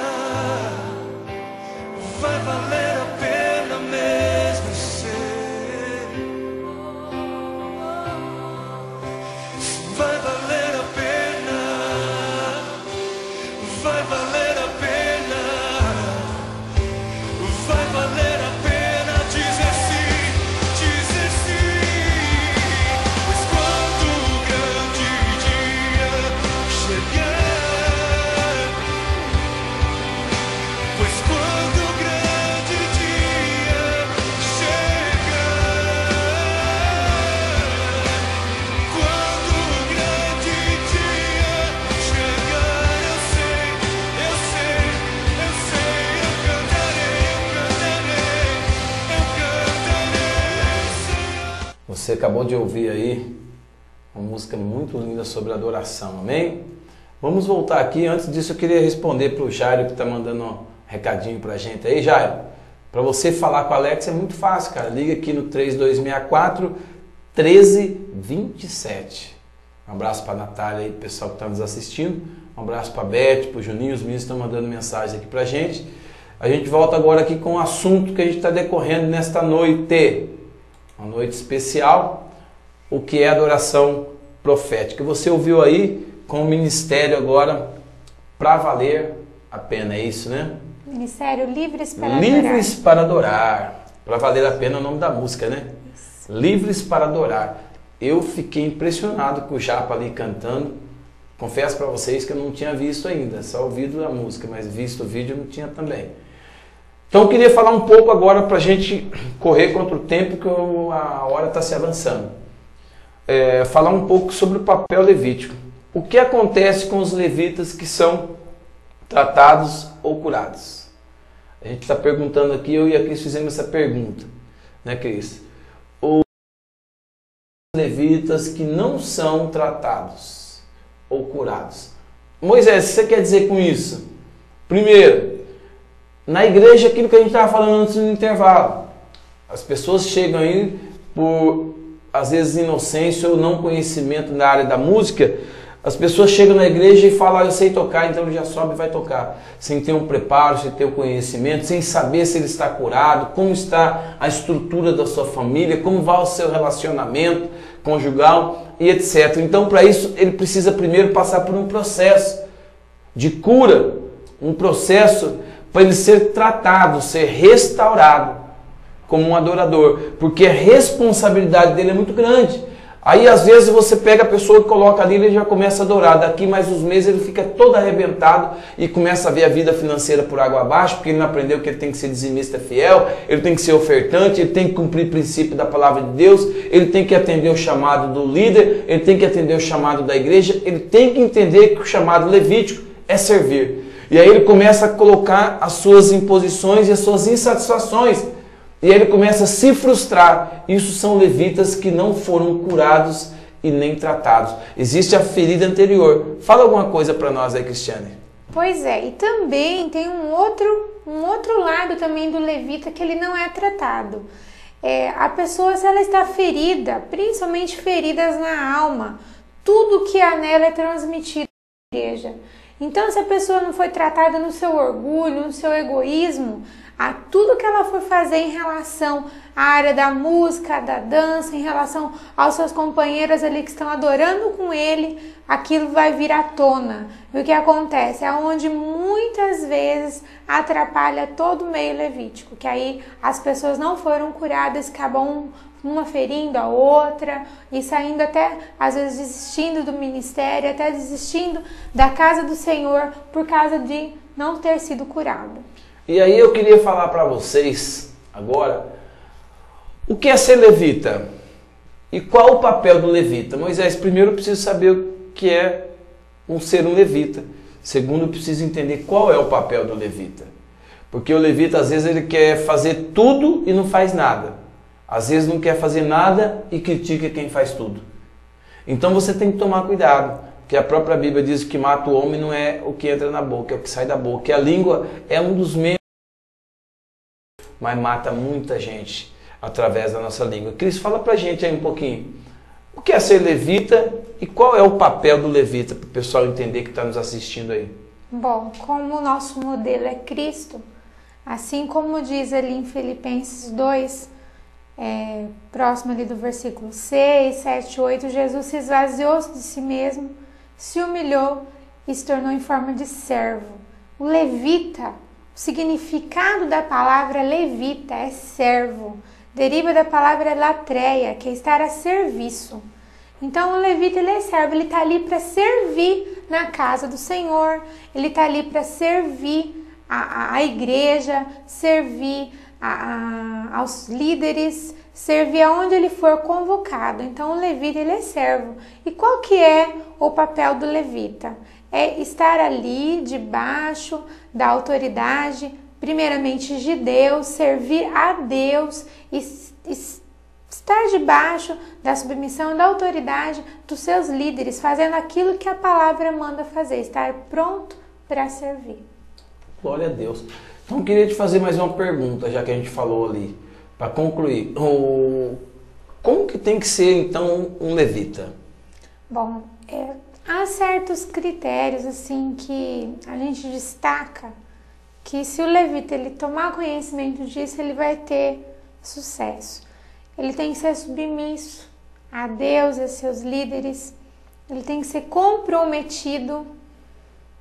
vai valer a pena mesmo, sei. Vai valer a pena, vai valer a pena, vai valer a pena dizer sim, dizer sim. Pois quando o grande dia chegar, pois quando o grande dia chegar, quando o grande dia chegar, eu sei, eu sei, eu sei, eu cantarei, Senhor. Você acabou de ouvir aí uma música muito linda sobre adoração, amém? Vamos voltar aqui. Antes disso eu queria responder para o Jairo que está mandando um recadinho para a gente aí. Jairo, para você falar com a Alex é muito fácil, cara. Liga aqui no 3264-1327. Um abraço para a Natália e o pessoal que está nos assistindo. Um abraço para a Beth, para o Juninho, os meninos estão mandando mensagem aqui para a gente. A gente volta agora aqui com o assunto que a gente está decorrendo nesta noite. Uma noite especial, o que é adoração profética. Você ouviu aí com o ministério agora para valer a pena, é isso, né? Ministério Livres para Livres para adorar. Para valer a pena é o nome da música, né? Livres para adorar. Eu fiquei impressionado com o Japa ali cantando. Confesso para vocês que eu não tinha visto ainda, só ouvido a música, mas visto o vídeo eu não tinha também. Então eu queria falar um pouco agora para a gente correr contra o tempo, que a hora está se avançando. Falar um pouco sobre o papel levítico. O que acontece com os levitas que são tratados ou curados? A gente está perguntando aqui, eu e a Cris fizemos essa pergunta, né, Cris? Os levitas que não são tratados ou curados. Moisés, o que você quer dizer com isso? Primeiro, na igreja, aquilo que a gente estava falando antes no intervalo. As pessoas chegam aí por, às vezes, inocência ou não conhecimento na área da música. As pessoas chegam na igreja e falam, eu sei tocar, então ele já sobe e vai tocar. Sem ter um preparo, sem ter um conhecimento, sem saber se ele está curado, como está a estrutura da sua família, como vai o seu relacionamento conjugal e etc. Então, para isso, ele precisa primeiro passar por um processo de cura, um processo para ele ser tratado, ser restaurado como um adorador, porque a responsabilidade dele é muito grande. Aí às vezes você pega a pessoa e coloca ali e ele já começa a adorar. Daqui mais uns meses ele fica todo arrebentado e começa a ver a vida financeira por água abaixo, porque ele não aprendeu que ele tem que ser dizimista fiel, ele tem que ser ofertante, ele tem que cumprir o princípio da palavra de Deus, ele tem que atender o chamado do líder, ele tem que atender o chamado da igreja, ele tem que entender que o chamado levítico é servir. E aí ele começa a colocar as suas imposições e as suas insatisfações. E aí ele começa a se frustrar. Isso são levitas que não foram curados e nem tratados. Existe a ferida anterior. Fala alguma coisa para nós aí, Cristiane. Pois é, e também tem um outro lado também do levita que ele não é tratado. A pessoa, se ela está ferida, principalmente feridas na alma, tudo que há nela é transmitido na igreja. Então, se a pessoa não foi tratada no seu orgulho, no seu egoísmo, a tudo que ela for fazer em relação à área da música, da dança, em relação aos seus companheiros ali que estão adorando com ele, aquilo vai vir à tona. E o que acontece? É onde muitas vezes atrapalha todo o meio levítico, que aí as pessoas não foram curadas, acabam uma ferindo a outra e saindo até, às vezes, desistindo do ministério, até desistindo da casa do Senhor por causa de não ter sido curado. E aí eu queria falar para vocês agora o que é ser levita e qual o papel do levita. Moisés, primeiro eu preciso saber o que é ser um levita. Segundo, eu preciso entender qual é o papel do levita. Porque o levita, às vezes, ele quer fazer tudo e não faz nada. Às vezes não quer fazer nada e critica quem faz tudo. Então você tem que tomar cuidado, porque a própria Bíblia diz que mata o homem não é o que entra na boca, é o que sai da boca. E a língua é um dos membros, mas mata muita gente através da nossa língua. Cris, fala pra gente aí um pouquinho. O que é ser levita e qual é o papel do levita, para o pessoal entender que está nos assistindo aí? Bom, como o nosso modelo é Cristo, assim como diz ali em Filipenses 2, próximo ali do versículo 6, 7, 8, Jesus se esvaziou de si mesmo, se humilhou e se tornou em forma de servo. O levita, o significado da palavra levita é servo, deriva da palavra latreia, que é estar a serviço. Então o levita, ele é servo, ele está ali para servir na casa do Senhor, ele está ali para servir a igreja, servir aos líderes, servir aonde ele for convocado. Então o levita, ele é servo. E qual que é o papel do levita? É estar ali debaixo da autoridade, primeiramente de Deus, servir a Deus e estar debaixo da submissão da autoridade dos seus líderes, fazendo aquilo que a palavra manda fazer, estar pronto para servir. Glória a Deus. Então eu queria te fazer mais uma pergunta, já que a gente falou ali, para concluir. Como que tem que ser então um levita? Bom, há certos critérios assim que a gente destaca, que se o levita ele tomar conhecimento disso, ele vai ter sucesso. Ele tem que ser submisso a Deus, a seus líderes, ele tem que ser comprometido,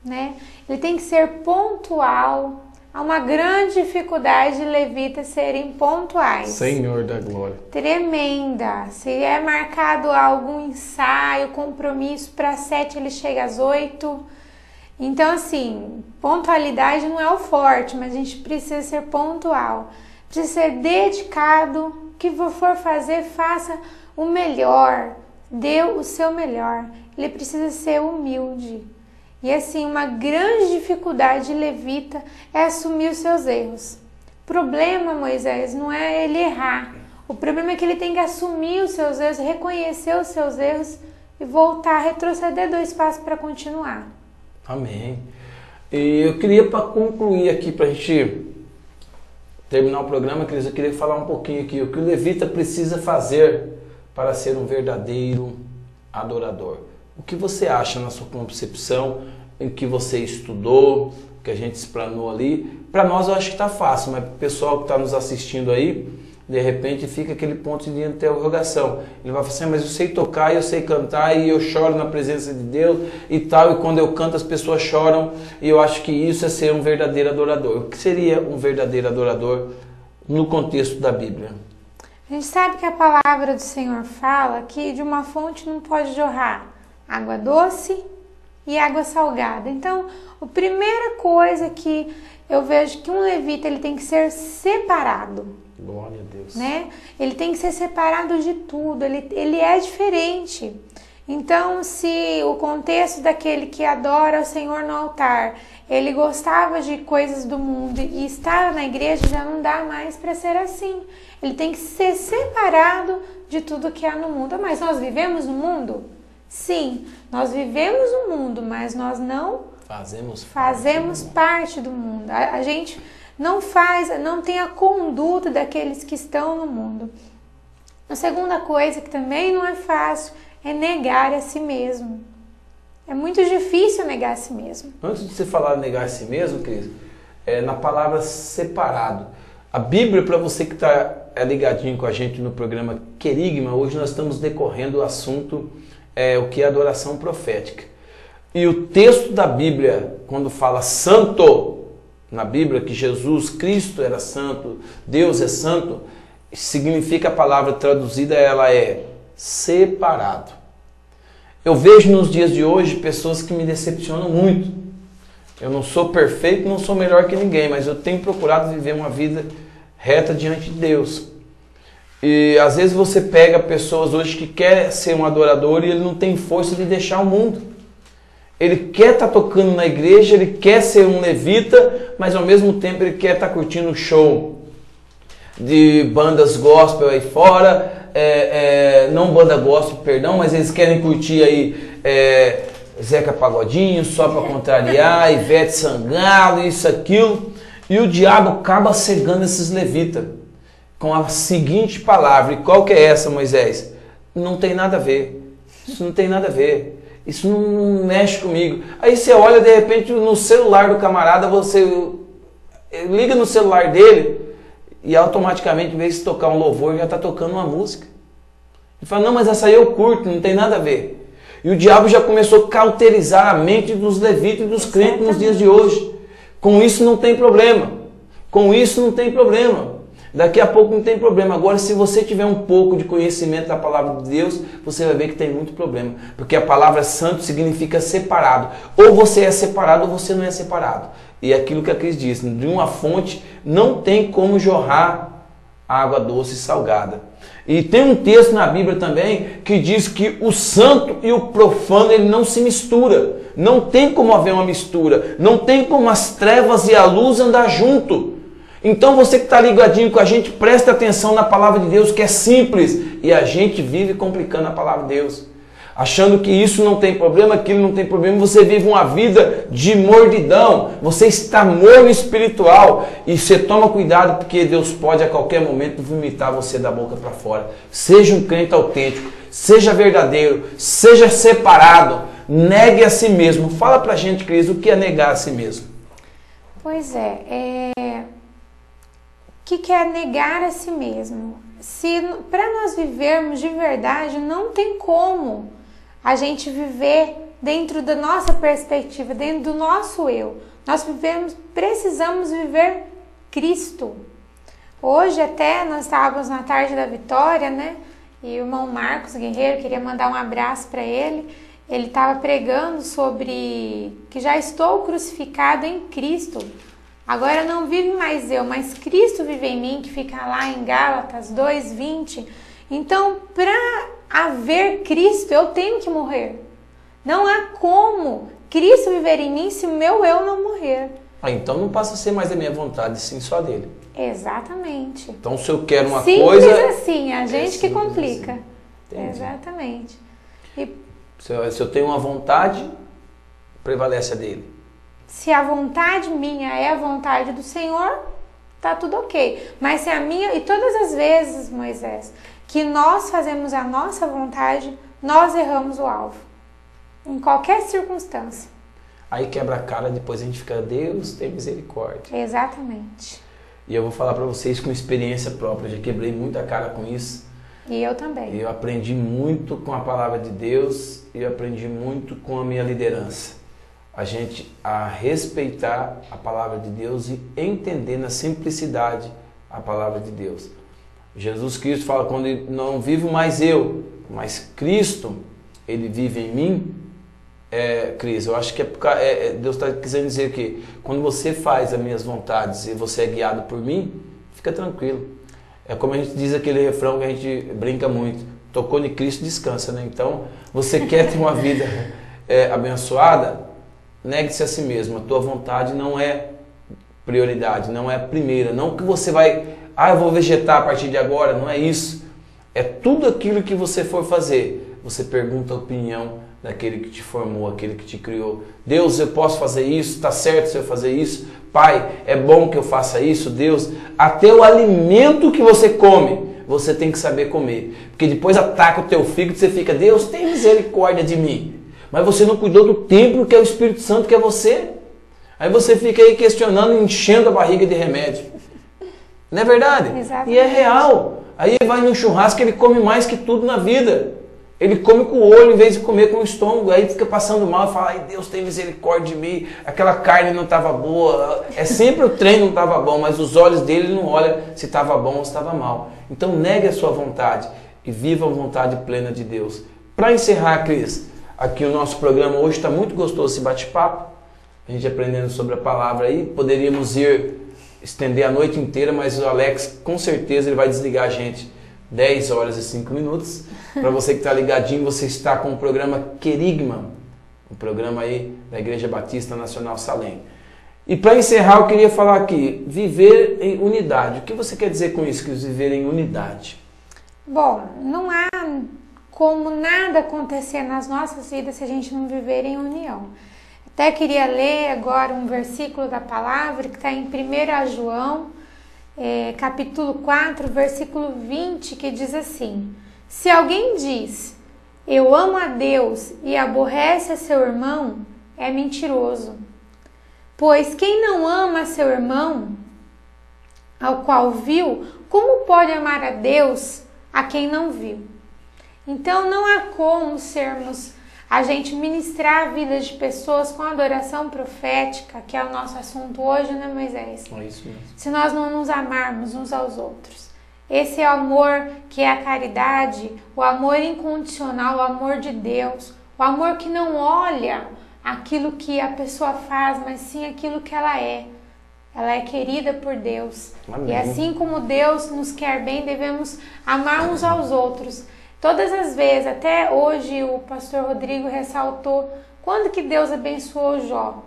né? Ele tem que ser pontual. Há uma grande dificuldade de levitas serem pontuais. Senhor da glória. Tremenda. Se é marcado algum ensaio, compromisso para 7, ele chega às 8. Então, assim, pontualidade não é o forte, mas a gente precisa ser pontual. Precisa ser dedicado. O que for fazer, faça o melhor. Dê o seu melhor. Ele precisa ser humilde. E assim, uma grande dificuldade de levita é assumir os seus erros. O problema, Moisés, não é ele errar. O problema é que ele tem que assumir os seus erros, reconhecer os seus erros e voltar, retroceder 2 passos para continuar. Amém. E eu queria, para concluir aqui, para a gente terminar o programa, Cris, eu queria falar um pouquinho aqui o que o levita precisa fazer para ser um verdadeiro adorador. O que você acha na sua concepção, em que você estudou, que a gente explanou ali? Para nós eu acho que está fácil, mas para o pessoal que está nos assistindo aí, de repente fica aquele ponto de interrogação. Ele vai falar assim, mas eu sei tocar, eu sei cantar e eu choro na presença de Deus e tal, e quando eu canto as pessoas choram, e eu acho que isso é ser um verdadeiro adorador. O que seria um verdadeiro adorador no contexto da Bíblia? A gente sabe que a palavra do Senhor fala que de uma fonte não pode jorrar água doce e água salgada. Então, a primeira coisa que eu vejo que um levita ele tem que ser separado. Glória a Deus. Né? Ele tem que ser separado de tudo, ele é diferente. Então, se o contexto daquele que adora o Senhor no altar, ele gostava de coisas do mundo e estava na igreja, já não dá mais para ser assim. Ele tem que ser separado de tudo que há no mundo. Mas nós vivemos no mundo? Sim, nós vivemos no mundo, mas nós não fazemos parte do mundo. A gente não tem a conduta daqueles que estão no mundo. A segunda coisa que também não é fácil é negar a si mesmo. É muito difícil negar a si mesmo. Antes de você falar negar a si mesmo, Cris, na palavra separado. A Bíblia, para você que está ligadinho com a gente no programa Querigma, hoje nós estamos decorrendo o assunto, o que é adoração profética. E o texto da Bíblia, quando fala santo, na Bíblia, que Jesus Cristo era santo, Deus é santo, significa a palavra traduzida, ela é separado. Eu vejo nos dias de hoje pessoas que me decepcionam muito. Eu não sou perfeito, não sou melhor que ninguém, mas eu tenho procurado viver uma vida reta diante de Deus. E às vezes você pega pessoas hoje que quer ser um adorador e ele não tem força de deixar o mundo. Ele quer estar tocando na igreja, ele quer ser um levita, mas ao mesmo tempo ele quer estar curtindo o show de bandas gospel aí fora, não banda gospel, perdão, mas eles querem curtir aí Zeca Pagodinho, só para contrariar, Ivete Sangalo, isso, aquilo. E o diabo acaba cegando esses levitas com a seguinte palavra. E qual que é essa, Moisés? Não tem nada a ver. Isso não tem nada a ver. Isso não mexe comigo. Aí você olha, de repente, no celular do camarada, você liga no celular dele e automaticamente, em vez de tocar um louvor, já está tocando uma música. Ele fala, não, mas essa aí eu curto, não tem nada a ver. E o diabo já começou a cauterizar a mente dos levitas e dos crentes nos dias de hoje. Com isso não tem problema. Com isso não tem problema. Daqui a pouco não tem problema. Agora, se você tiver um pouco de conhecimento da palavra de Deus, você vai ver que tem muito problema. Porque a palavra santo significa separado. Ou você é separado ou você não é separado. E é aquilo que a Cris disse, de uma fonte não tem como jorrar água doce e salgada. E tem um texto na Bíblia também que diz que o santo e o profano ele não se mistura. Não tem como haver uma mistura. Não tem como as trevas e a luz andar junto. Então você que está ligadinho com a gente, presta atenção na palavra de Deus, que é simples. E a gente vive complicando a palavra de Deus. Achando que isso não tem problema, aquilo não tem problema. Você vive uma vida de mordidão. Você está morno espiritual. E você toma cuidado, porque Deus pode a qualquer momento vomitar você da boca para fora. Seja um crente autêntico. Seja verdadeiro. Seja separado. Negue a si mesmo. Fala pra gente, Cris, o que é negar a si mesmo? Pois o que é negar a si mesmo? Se para nós vivermos de verdade, não tem como a gente viver dentro da nossa perspectiva, dentro do nosso eu. Nós precisamos viver Cristo. Hoje até nós estávamos na tarde da vitória, né? E o irmão Marcos Guerreiro, queria mandar um abraço para ele. Ele estava pregando sobre que já estou crucificado em Cristo. Agora não vive mais eu, mas Cristo vive em mim, que fica lá em Gálatas 2:20. Então, para haver Cristo, eu tenho que morrer. Não há como Cristo viver em mim se o meu eu não morrer. Então não passa a ser mais da minha vontade, sim só dele. Exatamente. Então se eu quero uma simples coisa... Simples assim, a gente que complica. Assim. Exatamente. E se eu tenho uma vontade, prevalece a dele. Se a vontade minha é a vontade do Senhor, tá tudo ok. Mas se a minha... E todas as vezes, Moisés, que nós fazemos a nossa vontade, nós erramos o alvo. Em qualquer circunstância. Aí quebra a cara, depois a gente fica, Deus tem misericórdia. Exatamente. E eu vou falar para vocês com experiência própria, já quebrei muita cara com isso. E eu também. Eu aprendi muito com a palavra de Deus e eu aprendi muito com a minha liderança. A respeitar a palavra de Deus e entender na simplicidade a palavra de Deus. Jesus Cristo fala, quando não vivo mais eu, mas Cristo, Ele vive em mim. Cris, eu acho que Deus está querendo dizer que quando você faz as minhas vontades e você é guiado por mim, fica tranquilo. É como a gente diz aquele refrão que a gente brinca muito, tocou em Cristo, descansa, né? Então, você quer ter uma vida abençoada, negue-se a si mesmo. A tua vontade não é prioridade, não é a primeira. Não que você vai, eu vou vegetar a partir de agora, não é isso. É tudo aquilo que você for fazer. Você pergunta a opinião daquele que te formou, aquele que te criou. Deus, eu posso fazer isso? Está certo se eu fazer isso? Pai, é bom que eu faça isso? Deus, até o alimento que você come, você tem que saber comer. Porque depois ataca o teu fígado e você fica, Deus, tem misericórdia de mim. Mas você não cuidou do templo que é o Espírito Santo, que é você. Aí você fica aí questionando, enchendo a barriga de remédio. Não é verdade? Exatamente. E é real. Aí ele vai num churrasco, ele come mais que tudo na vida. Ele come com o olho em vez de comer com o estômago. Aí fica passando mal e fala, ai Deus tem misericórdia de mim. Aquela carne não estava boa. É sempre o trem não estava bom, mas os olhos dele não olham se estava bom ou se estava mal. Então negue a sua vontade e viva a vontade plena de Deus. Para encerrar, Cris, aqui o nosso programa hoje está muito gostoso esse bate-papo. A gente aprendendo sobre a palavra aí. Poderíamos estender a noite inteira, mas o Alex com certeza ele vai desligar a gente 10 horas e 5 minutos. Para você que está ligadinho, você está com o programa Querigma, um programa aí da Igreja Batista Nacional Salem. E para encerrar, eu queria falar aqui, viver em unidade. O que você quer dizer com isso, que viver em unidade? Bom, não há como nada acontecer nas nossas vidas se a gente não viver em união. Até queria ler agora um versículo da palavra que está em 1 João, capítulo 4, versículo 20, que diz assim: se alguém diz, eu amo a Deus e aborrece a seu irmão, é mentiroso. Pois quem não ama seu irmão, ao qual viu, como pode amar a Deus a quem não viu? Então não há como a gente ministrar a vida de pessoas com adoração profética, que é o nosso assunto hoje, né, Moisés? É isso mesmo. Se nós não nos amarmos uns aos outros. Esse é o amor que é a caridade, o amor incondicional, o amor de Deus, o amor que não olha aquilo que a pessoa faz, mas sim aquilo que ela é. Ela é querida por Deus. Amém. E assim como Deus nos quer bem, devemos amar uns aos outros. Todas as vezes, até hoje o pastor Rodrigo ressaltou quando que Deus abençoou Jó,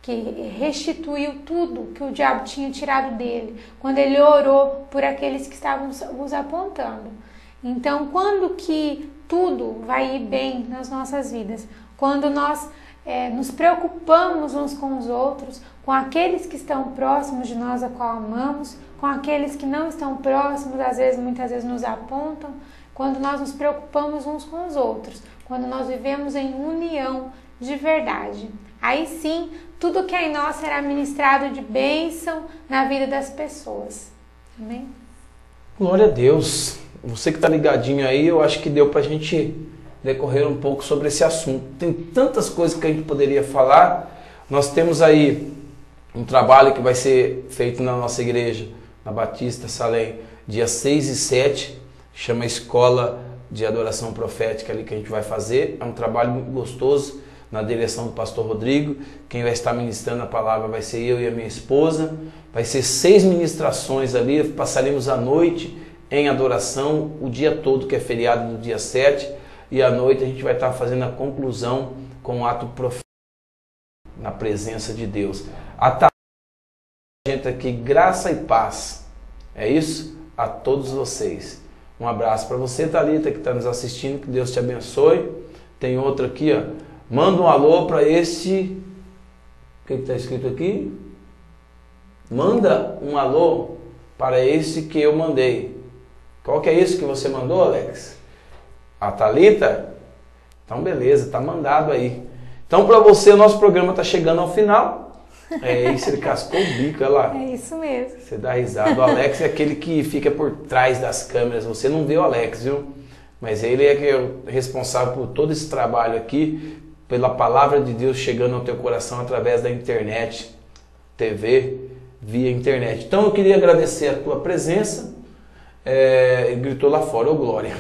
que restituiu tudo que o diabo tinha tirado dele, quando ele orou por aqueles que estavam os apontando. Então, quando que tudo vai ir bem nas nossas vidas? Quando nós nos preocupamos uns com os outros, com aqueles que estão próximos de nós, a qual amamos, com aqueles que não estão próximos, muitas vezes nos apontam, quando nós nos preocupamos uns com os outros, quando nós vivemos em união de verdade. Aí sim, tudo que é em nós será ministrado de bênção na vida das pessoas. Amém? Glória a Deus. Você que está ligadinho aí, eu acho que deu para a gente decorrer um pouco sobre esse assunto. Tem tantas coisas que a gente poderia falar. Nós temos aí um trabalho que vai ser feito na nossa igreja, na Batista Salem, dia 6 e 7, chama Escola de Adoração Profética ali que a gente vai fazer. É um trabalho muito gostoso, na direção do pastor Rodrigo. Quem vai estar ministrando a palavra vai ser eu e a minha esposa. Vai ser 6 ministrações ali, passaremos a noite em adoração, o dia todo, que é feriado do dia 7, e à noite a gente vai estar fazendo a conclusão com o ato profético na presença de Deus. A gente aqui, graça e paz. É isso? A todos vocês. Um abraço para você, Thalita, que está nos assistindo, que Deus te abençoe. Tem outro aqui, ó. Manda um alô para este... O que está escrito aqui? Manda um alô para este que eu mandei. Qual que é isso que você mandou, Alex? A Thalita? Então beleza, tá mandado aí. Então, para você, o nosso programa está chegando ao final. É isso, ele cascou o bico, olha lá. É isso mesmo. Você dá risada. O Alex é aquele que fica por trás das câmeras. Você não vê o Alex, viu? Mas ele é que é o responsável por todo esse trabalho aqui, pela palavra de Deus chegando ao teu coração através da internet, TV, via internet. Então eu queria agradecer a tua presença. Ele gritou lá fora, ô glória.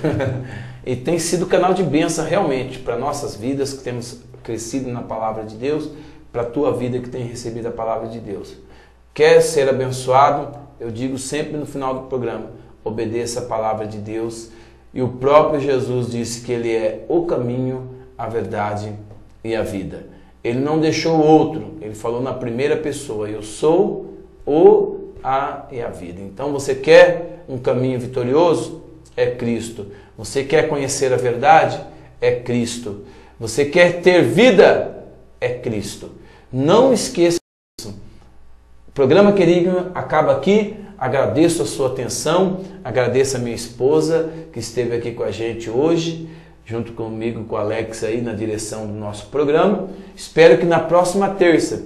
E tem sido canal de bênção realmente para nossas vidas que temos crescido na palavra de Deus, para a tua vida que tem recebido a palavra de Deus. Quer ser abençoado? Eu digo sempre no final do programa, obedeça a palavra de Deus. E o próprio Jesus disse que Ele é o caminho, a verdade e a vida. Ele não deixou outro, Ele falou na primeira pessoa, eu sou a e a vida. Então você quer um caminho vitorioso? É Cristo. Você quer conhecer a verdade? É Cristo. Você quer ter vida? É Cristo. Não esqueça disso. O programa Querigma acaba aqui. Agradeço a sua atenção, agradeço a minha esposa que esteve aqui com a gente hoje, junto comigo, com o Alex aí na direção do nosso programa. Espero que na próxima terça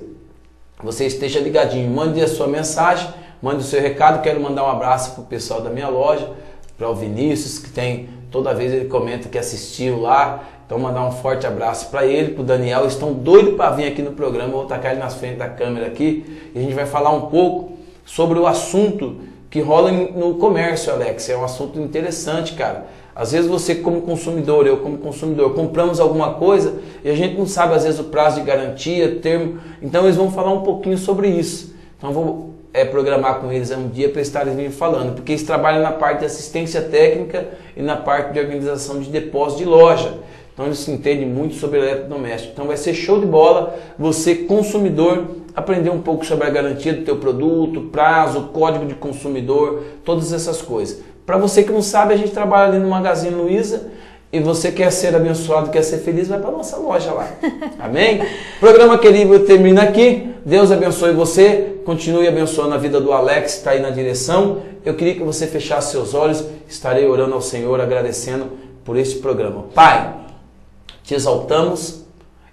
você esteja ligadinho. Mande a sua mensagem, mande o seu recado. Quero mandar um abraço para o pessoal da minha loja, para o Vinícius, que tem, toda vez ele comenta que assistiu lá. Então mandar um forte abraço para ele, para o Daniel. Eles estão doidos para vir aqui no programa. Eu vou tacar ele na frente da câmera aqui e a gente vai falar um pouco sobre o assunto que rola no comércio, Alex. É um assunto interessante, cara. Às vezes você como consumidor, eu como consumidor, compramos alguma coisa e a gente não sabe às vezes o prazo de garantia, termo. Então eles vão falar um pouquinho sobre isso. Então eu vou programar com eles um dia para estarem vindo falando, porque eles trabalham na parte de assistência técnica e na parte de organização de depósito de loja. Então eles entendem muito sobre eletrodoméstico. Então vai ser show de bola você, consumidor, aprender um pouco sobre a garantia do teu produto, prazo, código de consumidor, todas essas coisas. Para você que não sabe, a gente trabalha ali no Magazine Luiza e você quer ser abençoado, quer ser feliz, vai para a nossa loja lá. Amém? Programa Querigma termina aqui. Deus abençoe você. Continue abençoando a vida do Alex, que está aí na direção. Eu queria que você fechasse seus olhos. Estarei orando ao Senhor, agradecendo por este programa. Pai, te exaltamos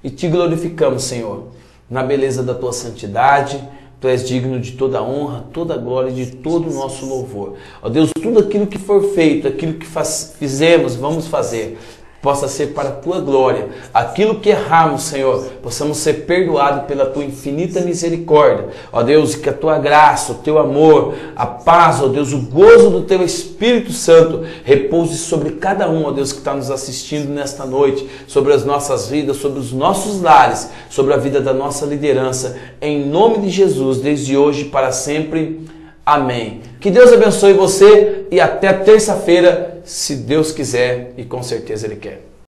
e te glorificamos, Senhor, na beleza da tua santidade. Tu és digno de toda a honra, toda a glória e de todo o nosso louvor. Ó Deus, tudo aquilo que for feito, aquilo que fizemos, vamos fazer, possa ser para a tua glória. Aquilo que erramos, Senhor, possamos ser perdoados pela tua infinita misericórdia. Ó Deus, que a tua graça, o teu amor, a paz, ó Deus, o gozo do teu Espírito Santo repouse sobre cada um, ó Deus, que está nos assistindo nesta noite, sobre as nossas vidas, sobre os nossos lares, sobre a vida da nossa liderança. Em nome de Jesus, desde hoje para sempre. Amém. Que Deus abençoe você e até terça-feira, se Deus quiser, e com certeza Ele quer.